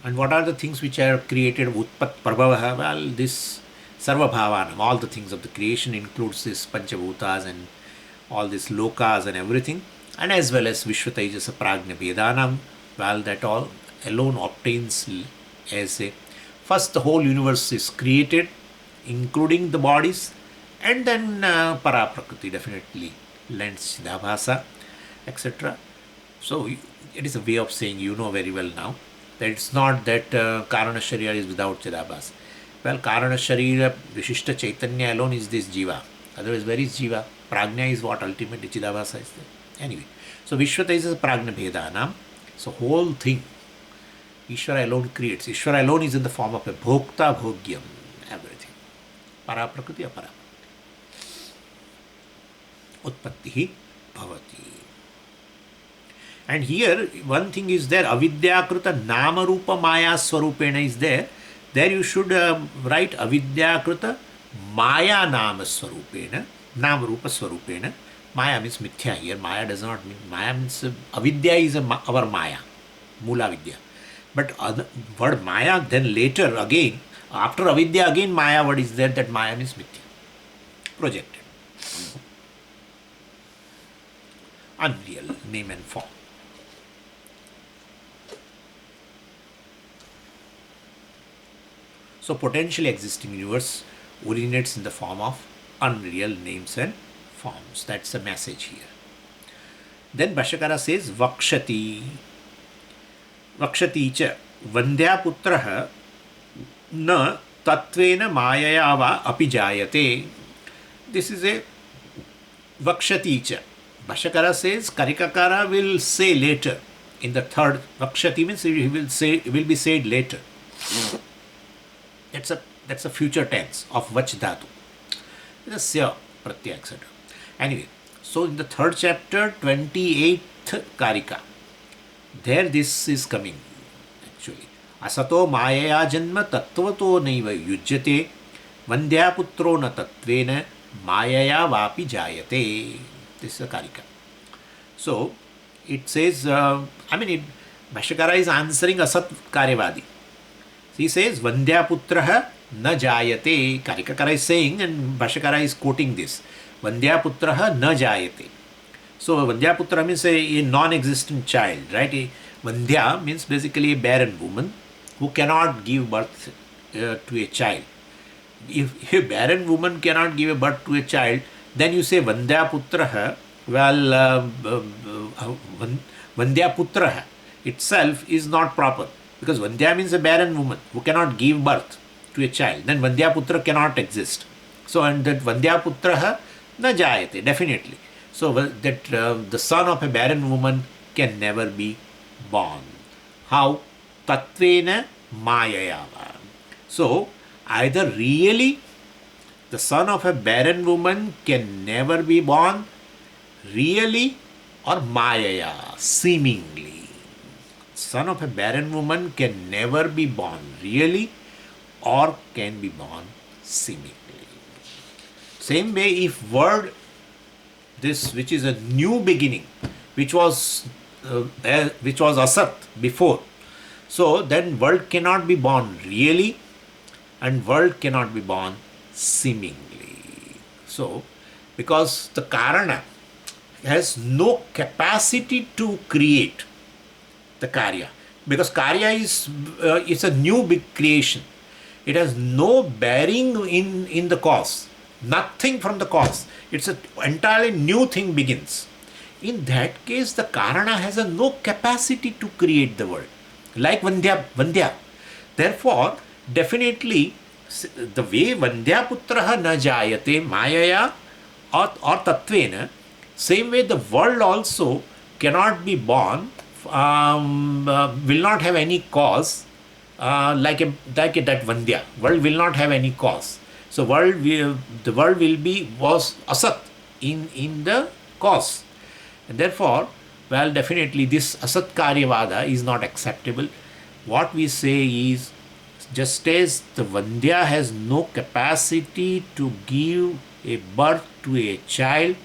Speaker 1: And what are the things which are created? Utpat prabhavaha. Well, this sarva bhavanam, all the things of the creation includes this panchabhutas and all these lokas and everything, and as well as vishvataijasa prajña vedanam. Well, that all alone obtains as a first the whole universe is created, including the bodies, and then paraprakriti definitely lends chidabhasa, etc. So it is a way of saying, you know very well now, that it's not that Kāraṇa Sharira is without chidabhasa. Well, Kāraṇa Sharira, Vishishta Chaitanya alone is this jiva. Otherwise, where is jiva? Prajña is what? Ultimately chidabhasa is there. Anyway, so Vishvata is a prajña bhedanam. So whole thing, Īśvara alone creates. Īśvara alone is in the form of a bhokta bhogyam, everything. Paraprakriti aparaprakriti. Utpattihi bhavati. And here one thing is there, avidyakrita nama rupa maya swarupena is there. There you should write avidyakrita maya nama swarupena, nama rupa swarupena. Maya means mithya here. Maya does not mean, Maya means avidya is our Maya, Mula Vidya. But other word Maya, then later again, after avidya again Maya word is there, that Maya means mithya, projected, unreal name and form. So potentially existing universe originates in the form of unreal names and forms. That's the message here. Then Bhashyakara says Vakshati. Vakshati cha Vandhyaputraha na tatvena mayaya va api jayate. This is a Vakshati cha. Bhashyakara says, Karikakara will say later in the third. Vakshati means he will say, it will be said later. That's a future tense of Vach Dhatu. It's a Sya Pratyaya, etc. Anyway, so in the third chapter, 28th Karika, there this is coming actually. Asato mayaya janma tattvato naiva yujyate vandhyaputro na tattvena mayaya vapi jayate. This is a Karika. So it says, Bhashyakara is answering Asatkāryavādi. He says, Vandhyaputraha na jayate. Karikakara is saying, and Bhashyakara is quoting this. Vandhyaputraha na jayate. So Vandhyaputra means a non-existent child, right? Vandhya means basically a barren woman who cannot give birth to a child. If a barren woman cannot give a birth to a child, then you say Vandhyaputraha. Well, Vandhyaputraha itself is not proper, because Vandhya means a barren woman who cannot give birth to a child. Then Vandhyaputra cannot exist. So, and that Vandhyaputraha na jayate, definitely. So, that the son of a barren woman can never be born. How? Tattvena mayayava. So, either really the son of a barren woman can never be born, really, or mayaya, seemingly. Son of a barren woman can never be born really, or can be born seemingly. Same way, if word, this which is a new beginning, which was asat before, so then world cannot be born really, and world cannot be born seemingly. So, because the Karana has no capacity to create the Karya, because Karya is it's a new big creation. It has no bearing in the cause, nothing from the cause. It's an entirely new thing begins. in that case the Karana has a no capacity to create the world. Like Vandya. Therefore, definitely, the way Vandya putraha na jayate mayaya or tattvena, same way the world also cannot be born, will not have any cause, like that Vandya. World will not have any cause. So the world was asat in the cause. And therefore, well, definitely this Asatkāryavāda is not acceptable. What we say is, just as the Vandya has no capacity to give a birth to a child,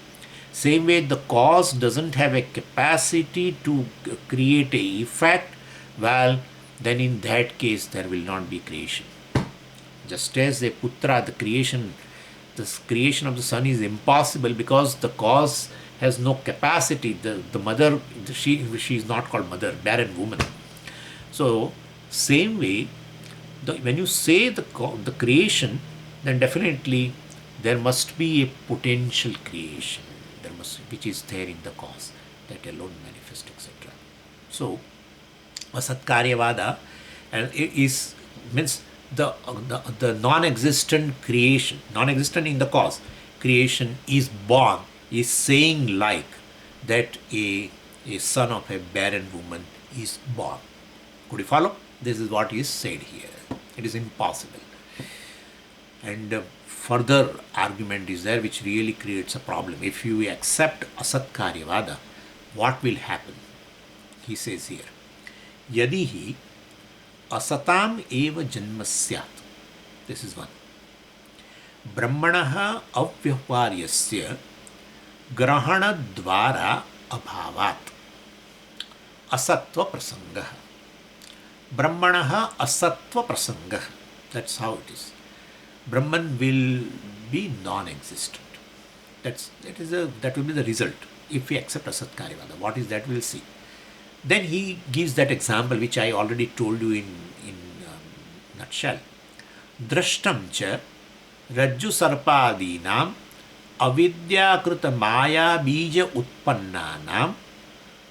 Speaker 1: same way the cause doesn't have a capacity to create a effect, well, then in that case there will not be creation. Just as a putra, the creation of the son is impossible because the cause has no capacity. The mother, she is not called mother, barren woman. So, same way, when you say the creation, then definitely there must be a potential creation, which is there in the cause, that alone manifests, etc. So, Asatkāryavāda means the non-existent creation, non-existent in the cause, creation is born, is saying like that a son of a barren woman is born. Could you follow? This is what is said here. It is impossible. And further argument is there which really creates a problem. If you accept Asatkāryavāda, what will happen? He says here, Yadi hi asatam eva janma syat. This is one. Brahmanaha avyavāryasya grahana dvara abhavat asatva prasangah. Brahmanaha asatva prasangah. That's how it is. Brahman will be non-existent. That will be the result if we accept Asatkāryavāda. What is that? We'll see. Then he gives that example which I already told you in nutshell. Drashtam cha rajju sarpadinam Avidyā krita maya bija utpannanam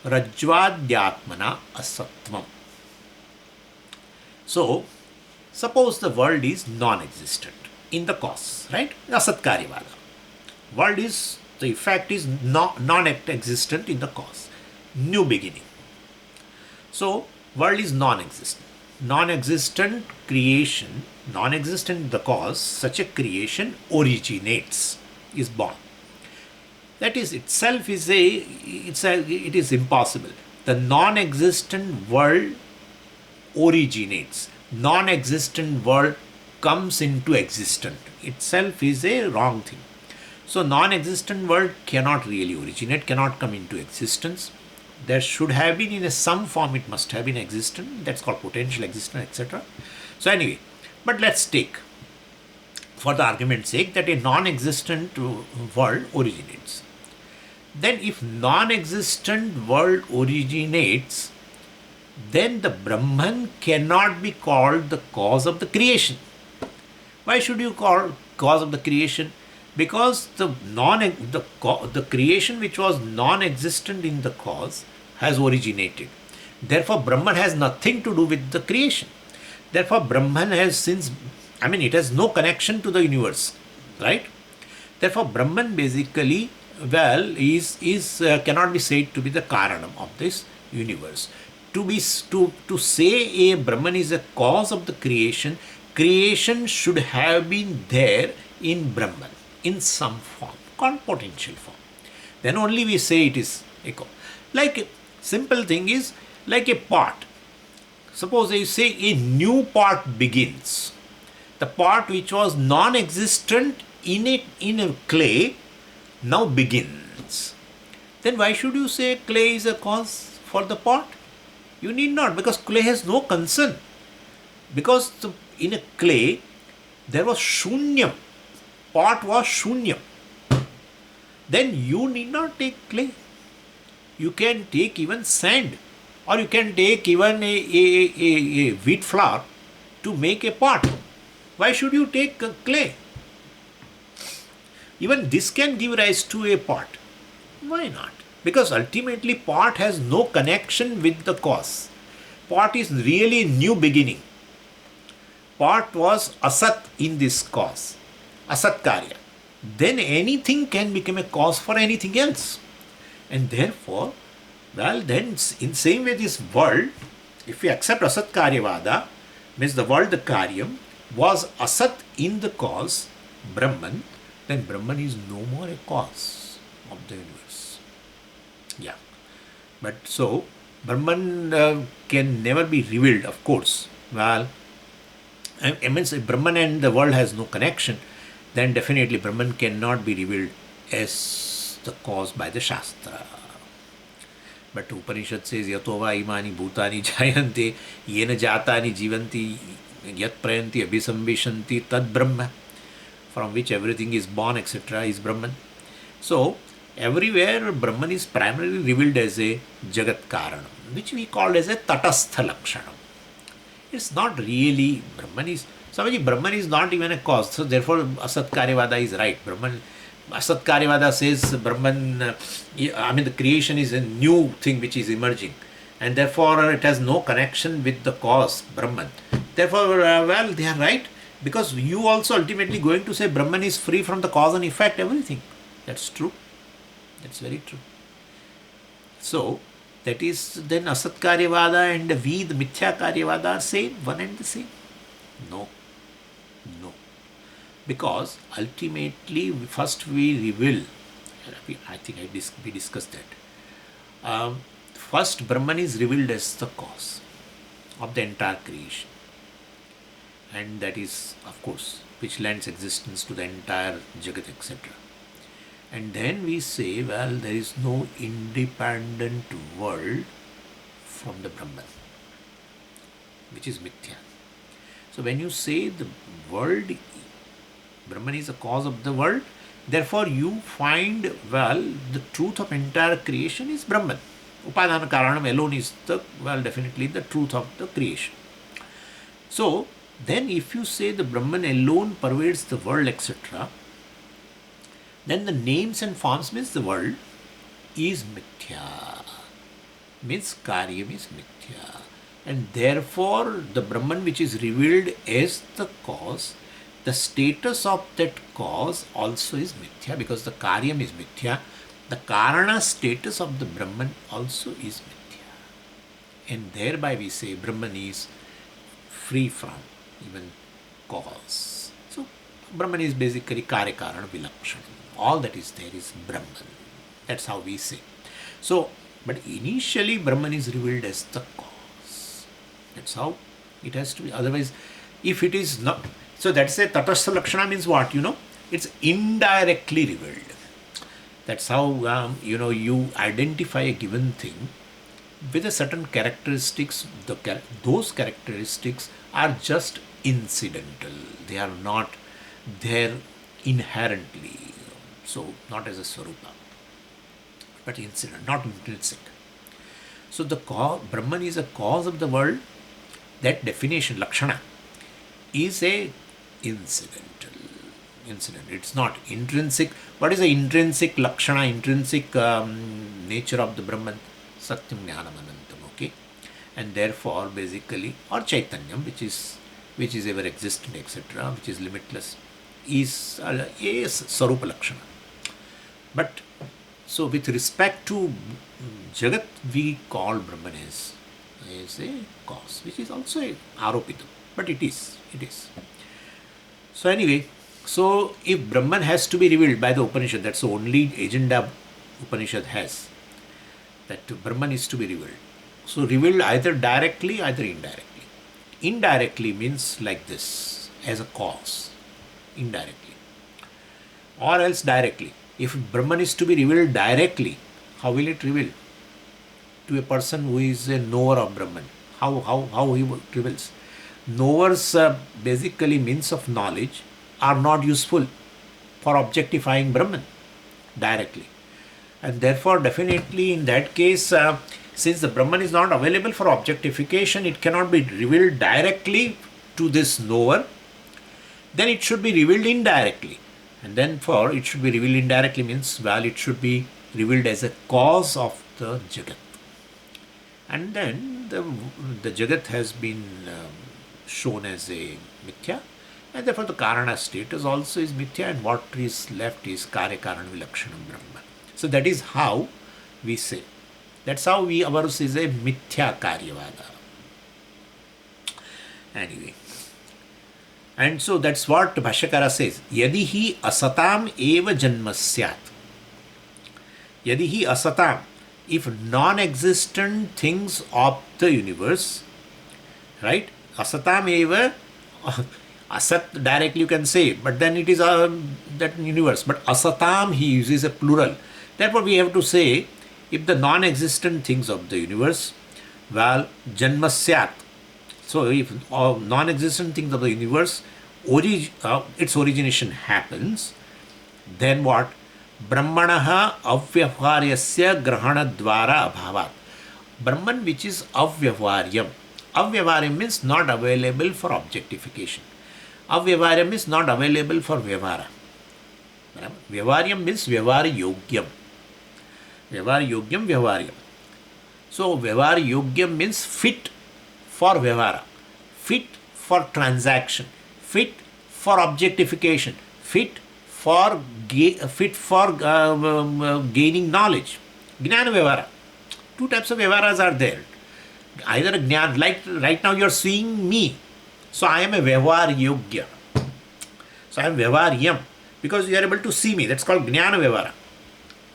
Speaker 1: rajvadyatmana asatvam. So, suppose the world is non-existent in the cause, right? Asatkāryavāda. The effect is non-existent in the cause. New beginning. So, world is non-existent. Non-existent creation, non-existent in the cause, such a creation originates, is born. That is itself it is impossible. The non-existent world originates. Non-existent world comes into existence. Itself is a wrong thing. So non-existent world cannot really originate, cannot come into existence. There should have been in some form, it must have been existent. That's called potential existence, etc. So anyway, but let's take, for the argument's sake, that a non-existent world originates. Then if non-existent world originates, then the Brahman cannot be called the cause of the creation. Why should you call cause of the creation? Because the creation which was non-existent in the cause has originated. Therefore, Brahman has nothing to do with the creation. Therefore, Brahman has it has no connection to the universe, right? Therefore, Brahman basically, cannot be said to be the Kāraṇa of this universe. To say a Brahman is a cause of the creation, creation should have been there in Brahman in some form, called potential form. Then only we say it is a cause. Like a simple thing is like a pot. Suppose I say a new pot begins. The pot which was non-existent in a clay now begins. Then why should you say clay is a cause for the pot? You need not, because clay has no concern. Because in a clay there was shunyam. Pot was shunyam. Then you need not take clay. You can take even sand, or you can take even a wheat flour to make a pot. Why should you take clay? Even this can give rise to a pot. Why not? Because ultimately part has no connection with the cause. Part is really new beginning. Part was asat in this cause, asatkarya. Then anything can become a cause for anything else. And therefore, well, then in same way this world, if we accept Asatkāryavāda, means the world, the karyam, was asat in the cause, Brahman, then Brahman is no more a cause of the universe. Yeah. But so, Brahman can never be revealed, of course. Well, I mean, if Brahman and the world has no connection, then definitely Brahman cannot be revealed as the cause by the Shastra. But Upanishad says, Yato va imani bhutani jayante, yena jatani jivanti, yat prayanti abhisambhishanti tad Brahma, from which everything is born, etc., is Brahman. So, everywhere Brahman is primarily revealed as a Jagat Karanam, which we call as a Tatastha Lakshanam. It's not really, Swamiji, Brahman is not even a cause, so therefore Asatkāryavāda is right. Asatkāryavāda says Brahman, the creation is a new thing which is emerging, and therefore it has no connection with the cause, Brahman. Therefore, well, they are right, because you also ultimately going to say Brahman is free from the cause and effect, everything. That's true. That's very true. So, that is then Asatkāryavāda and we, the Mityākāryavāda, are same, one and the same. No. Because ultimately, first we reveal, I think we discussed that. First, Brahman is revealed as the cause of the entire creation. And that is, of course, which lends existence to the entire Jagat, etc. And then we say, well, there is no independent world from the Brahman, which is Mithya. So when you say the world, Brahman is the cause of the world, therefore you find, well, the truth of entire creation is Brahman. Upadana Karanam alone is definitely the truth of the creation. So then if you say the Brahman alone pervades the world, etc., then the names and forms means the world is Mithya. Means Karyam is Mithya. And therefore the Brahman which is revealed as the cause, the status of that cause also is Mithya, because the Karyam is Mithya. The Karana status of the Brahman also is Mithya. And thereby we say Brahman is free from even cause. So Brahman is basically Karika and Vilakshanam. All that is there is Brahman. That's how we say. So, but initially Brahman is revealed as the cause. That's how it has to be. Otherwise, if it is not, so that's a Tatastha Lakshana means what? It's indirectly revealed. That's how, you identify a given thing with a certain characteristics. Those characteristics are just incidental. They are not there inherently. So, not as a Swarupa, but incident, not intrinsic. So, the Brahman is a cause of the world. That definition, Lakshana, is a incident. It's not intrinsic. What is the intrinsic Lakshana, intrinsic nature of the Brahman? Satyam Jnanam Anantam, okay? And therefore, basically, or Chaitanyam, which is ever existent, etc., which is limitless, is a Sarupa Lakshana. But, so with respect to Jagat, we call Brahman as a cause, which is also a Aropitam, but it is. So anyway, so if Brahman has to be revealed by the Upanishad, that's the only agenda Upanishad has, that Brahman is to be revealed. So revealed either directly, either indirectly. Indirectly means like this, as a cause, indirectly. Or else directly. If Brahman is to be revealed directly, how will it reveal? To a person who is a knower of Brahman. How he reveals? Knowers, basically means of knowledge, are not useful for objectifying Brahman directly. And therefore, definitely in that case, since the Brahman is not available for objectification, it cannot be revealed directly to this knower, then it should be revealed indirectly. And then for it should be revealed indirectly means, well, it should be revealed as a cause of the Jagat. And then the Jagat has been shown as a Mithya, and therefore the Karana status also is Mithya, and what is left is Karya Karana Vilakshanam Brahma. So that is how we say. That's how ours is a Mityākāryavāda. Anyway. And so that's what Bhashyakara says. Yadi hi asatam eva janma syat. Yadi hi asatam. If non-existent things of the universe, right? Asatam eva, asat directly you can say, but then it is that universe. But asatam he uses a plural. Therefore we have to say, if the non-existent things of the universe, well, janma syat. So if non-existent things of the universe, its origination happens, then what? Brahmanaha avyavaryasya grahana dvara abhavat. Brahman which is avyavaryam. Avyavaryam means not available for objectification. Avyavaryam is not available for vyavara. Vyavaryam means vyavara yogyam. Vyavara yogyam vyavaryam. So vyavara yogyam means fit for vyavara, fit for transaction, fit for objectification, fit for gaining knowledge. Jnana vyavara. Two types of vyavaras are there. Either a jnana, like right now you are seeing me, so I am a vyavara yogya. So I am vyavaryam because you are able to see me. That's called jnana vyavara.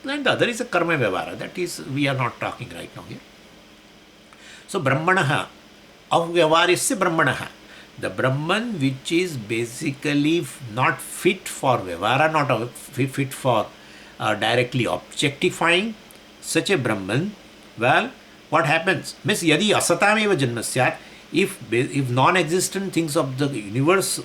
Speaker 1: And the other is a karma vyavara. That is, we are not talking right now here. So Brahmanaha avyavaryasya Brahmanaha. The Brahman which is basically not fit for vyavara, not fit for directly objectifying, such a Brahman, well, what happens? Means yadi asatam eva janmasyat, if non-existent things of the universe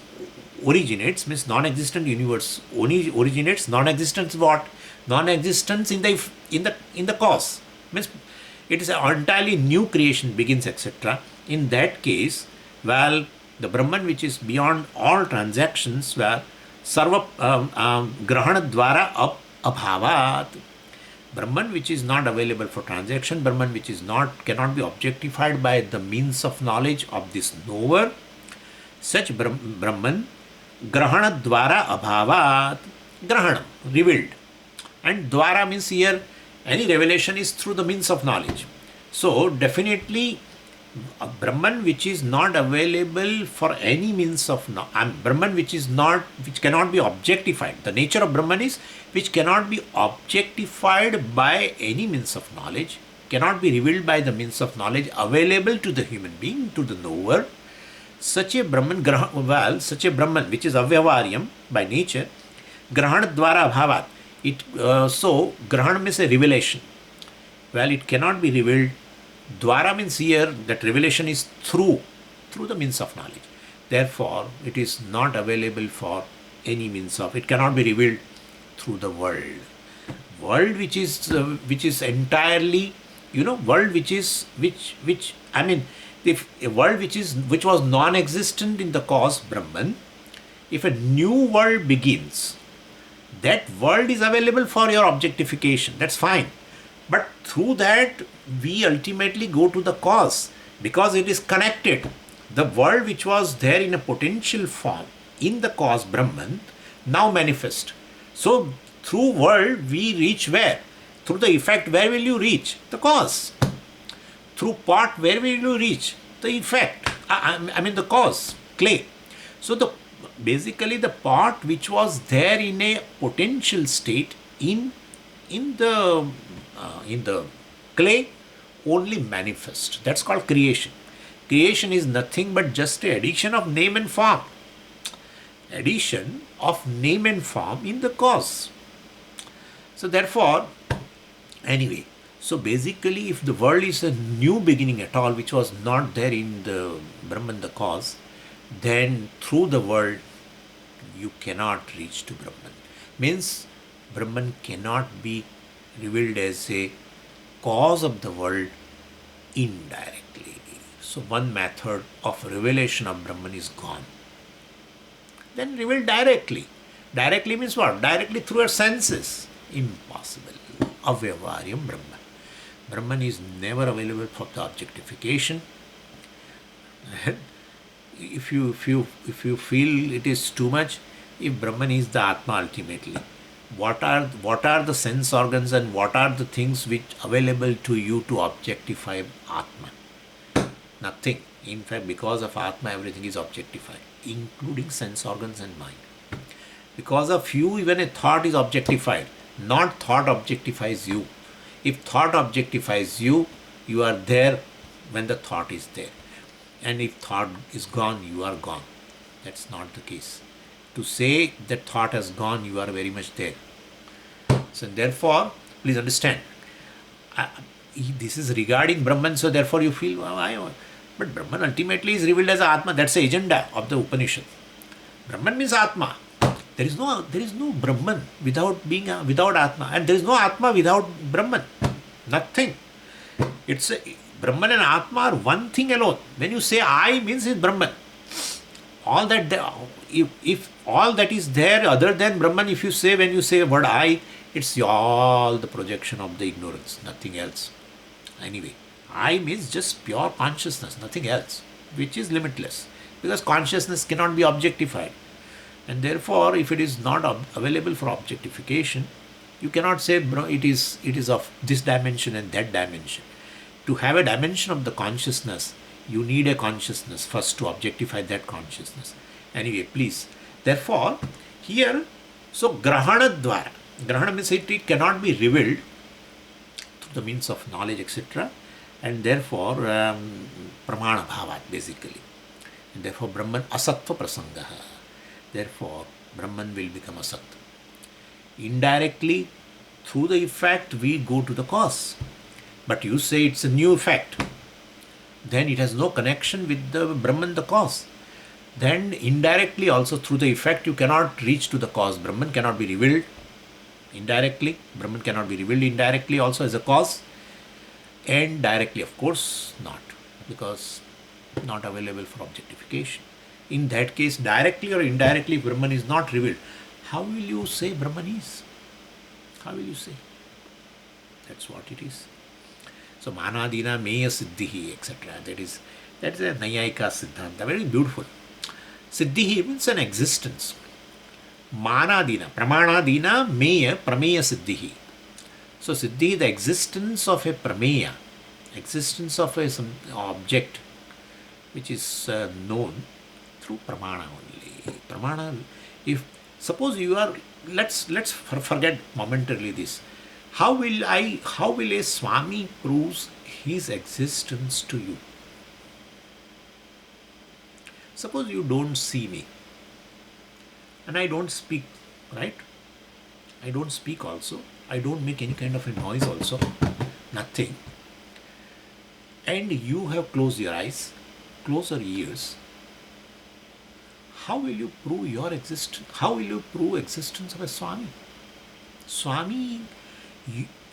Speaker 1: originates, means non-existent universe originates, non-existence what? Non-existence in the cause. Means it is an entirely new creation begins, etc. In that case, well, the Brahman which is beyond all transactions, well, sarva grahana dvara abhavat. Brahman which is not available for transaction, Brahman which is cannot be objectified by the means of knowledge of this knower, such Brahman grahana dvara abhavat. Grahana, revealed. And dvara means here any revelation is through the means of knowledge. So definitely a Brahman which is not available for any means of Brahman which cannot be objectified. The nature of Brahman is which cannot be objectified by any means of knowledge, cannot be revealed by the means of knowledge available to the human being, to the knower. Such a Brahman, such a Brahman which is avyavaryam by nature, grahana dvara abhavat. So grahana means a revelation. Well, it cannot be revealed. Dvara means here that revelation is through the means of knowledge. Therefore, it is not available for any means of. It cannot be revealed through the world. World which is entirely, world which I mean, if a world which was non-existent in the cause Brahman, if a new world begins, that world is available for your objectification. That's fine. But through that, we ultimately go to the cause because it is connected. The world which was there in a potential form in the cause Brahman now manifest. So through world we reach where? Through the effect, where will you reach? The cause. Through part, where will you reach? The effect. I mean the cause, clay. So basically the part which was there in a potential state in the clay only manifest. That's called creation. Creation is nothing but just an addition of name and form. Addition of name and form in the cause. So therefore, anyway, so basically if the world is a new beginning at all, which was not there in the Brahman, the cause, then through the world you cannot reach to Brahman. Means Brahman cannot be revealed as a cause of the world indirectly. So one method of revelation of Brahman is gone. Then revealed directly. Directly means what? Directly through our senses. Impossible. avyavaryam Brahman. Brahman is never available for the objectification. If you feel it is too much, if Brahman is the Atma ultimately, what are the sense organs and what are the things which available to you to objectify Atman? Nothing. In fact, because of Atma, everything is objectified, including sense organs and mind. Because of you, even a thought is objectified. Not thought objectifies you. If thought objectifies you, you are there when the thought is there. And if thought is gone, you are gone. That's not the case. To say that thought has gone, you are very much there. So therefore, please understand, this is regarding Brahman, so therefore you feel, but Brahman ultimately is revealed as Atma. That's the agenda of the Upanishad. Brahman means Atma. There is no Brahman without Atma, and there is no Atma without Brahman. Nothing. It's Brahman and Atma are one thing alone. When you say I, means it's Brahman. All that if all that is there other than Brahman, if you say, when you say word I, it's all the projection of the ignorance, nothing else. Anyway, I means just pure consciousness, nothing else, which is limitless, because consciousness cannot be objectified. And therefore, if it is not available for objectification, you cannot say it is of this dimension and that dimension. To have a dimension of the consciousness, you need a consciousness first to objectify that consciousness. Anyway, please. Therefore, here, so grahana dvara. Grahana means it cannot be revealed through the means of knowledge, etc. And therefore, pramana bhavat, basically. And therefore, Brahman asattva prasangaha. Therefore, Brahman will become asat. Indirectly, through the effect, we go to the cause. But you say it's a new effect. Then it has no connection with the Brahman, the cause. Then indirectly also through the effect, you cannot reach to the cause. Brahman cannot be revealed indirectly. Brahman cannot be revealed indirectly also as a cause. And directly, of course, not. Because not available for objectification. In that case, directly or indirectly, Brahman is not revealed. How will you say Brahman is? How will you say? That's what it is. So, manadina meya siddhihi, etc. That is a Nayayika Siddhanta. Very beautiful. Siddhihi means an existence. Manadina, pramanadina meya prameya siddhihi. So, siddhi, the existence of a prameya, existence of some object which is known through pramana only. Pramana, if suppose you are, let's forget momentarily this. How will a Swami prove his existence to you? Suppose you don't see me and I don't speak, right? I don't speak also. I don't make any kind of a noise also. Nothing. And you have closed your eyes, closed your ears. How will you prove your existence? How will you prove existence of a Swami?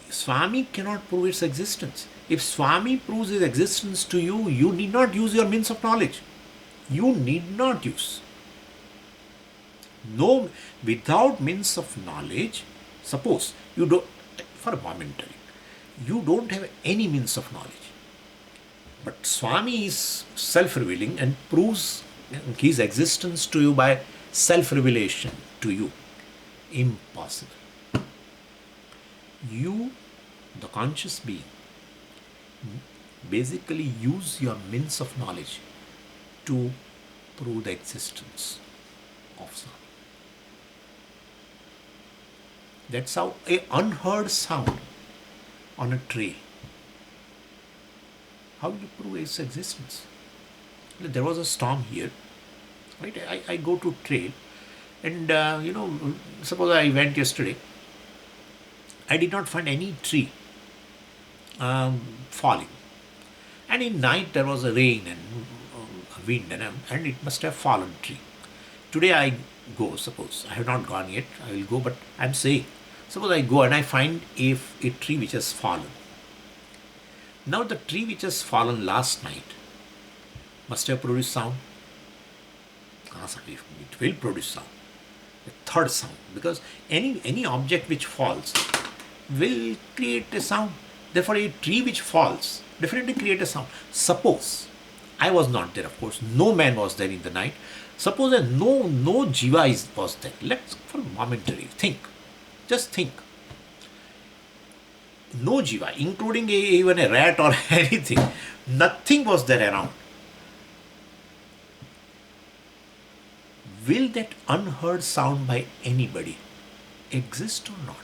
Speaker 1: Swami cannot prove its existence. If Swami proves his existence to you, you need not use your means of knowledge. You need not use. No, without means of knowledge, suppose you don't, for a momentary, you don't have any means of knowledge. But Swami is self-revealing and proves his existence to you by self-revelation to you. Impossible. You, the conscious being, basically use your means of knowledge to prove the existence of Swami. That's how an unheard sound on a trail. How do you prove its existence? There was a storm here, right? I go to trail and, suppose I went yesterday. I did not find any tree falling. And in night there was a rain and wind and it must have fallen tree. Today I go, suppose, I have not gone yet, I will go, but I am saying, suppose I go and I find a tree which has fallen. Now the tree which has fallen last night must have produced sound. It will produce sound. The third sound, because any object which falls, will create a sound. Therefore, a tree which falls definitely create a sound. Suppose I was not there, of course, no man was there in the night. Suppose that no jiva was there. Let's for momentary think. Just think. No jiva, including even a rat or anything. Nothing was there around. Will that unheard sound by anybody exist or not?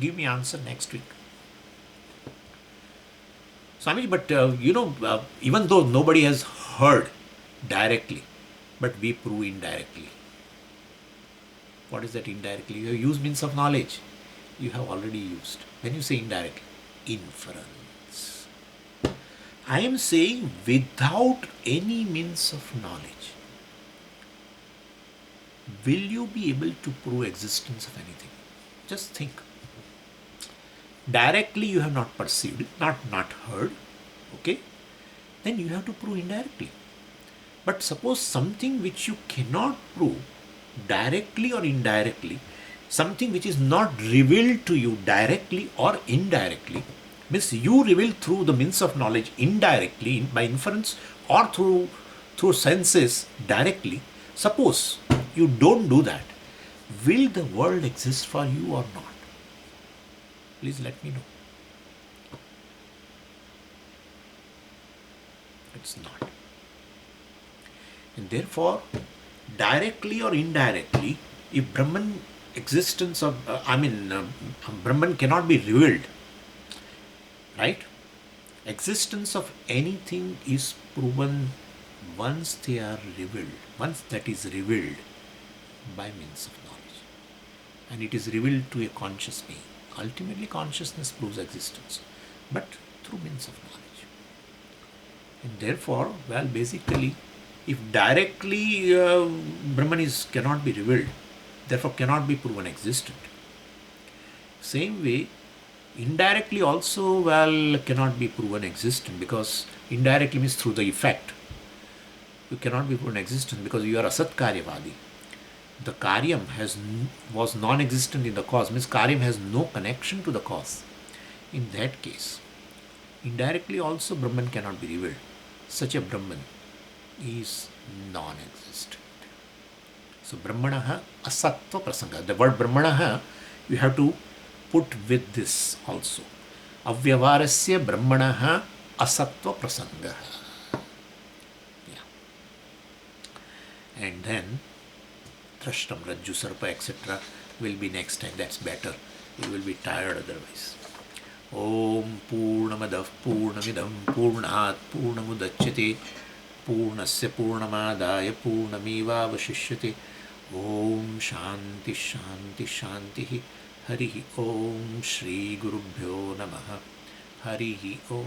Speaker 1: Give me answer next week. Swamiji, but even though nobody has heard directly, but we prove indirectly. What is that indirectly? You have used means of knowledge. You have already used. When you say indirectly, inference. I am saying without any means of knowledge, will you be able to prove existence of anything? Just think. Directly you have not perceived, not heard, okay? Then you have to prove indirectly. But suppose something which you cannot prove directly or indirectly, something which is not revealed to you directly or indirectly, means you reveal through the means of knowledge indirectly, by inference, or through senses directly. Suppose you don't do that, will the world exist for you or not? Please let me know. It's not. And therefore, directly or indirectly, if Brahman existence of, Brahman cannot be revealed, right? Existence of anything is proven once they are revealed, once that is revealed by means of knowledge. And it is revealed to a conscious being. Ultimately, consciousness proves existence, but through means of knowledge. And therefore, basically, if directly Brahman cannot be revealed, therefore cannot be proven existent. Same way, indirectly also, cannot be proven existent, because indirectly means through the effect. You cannot be proven existent because you are Asatkāryavādi. The karyam was non-existent in the cause, means karyam has no connection to the cause. In that case, indirectly also Brahman cannot be revealed. Such a Brahman is non-existent. So Brahmanaha asattva prasanga. The word Brahmanaha you have to put with this also. Avyavarasya Brahmanaha asattva prasanga. Yeah. And then Trashtam, Rajju, Sarpa, etc. will be next time. That's better. You will be tired otherwise. Om Purnamadav Purnamidam Purnat Purnamudachyate Purnasya Purnamadaya Purnamevavashishyate. Om Shanti Shanti Shanti. Harihi Om Shri Gurubhyo Namaha. Harihi Om.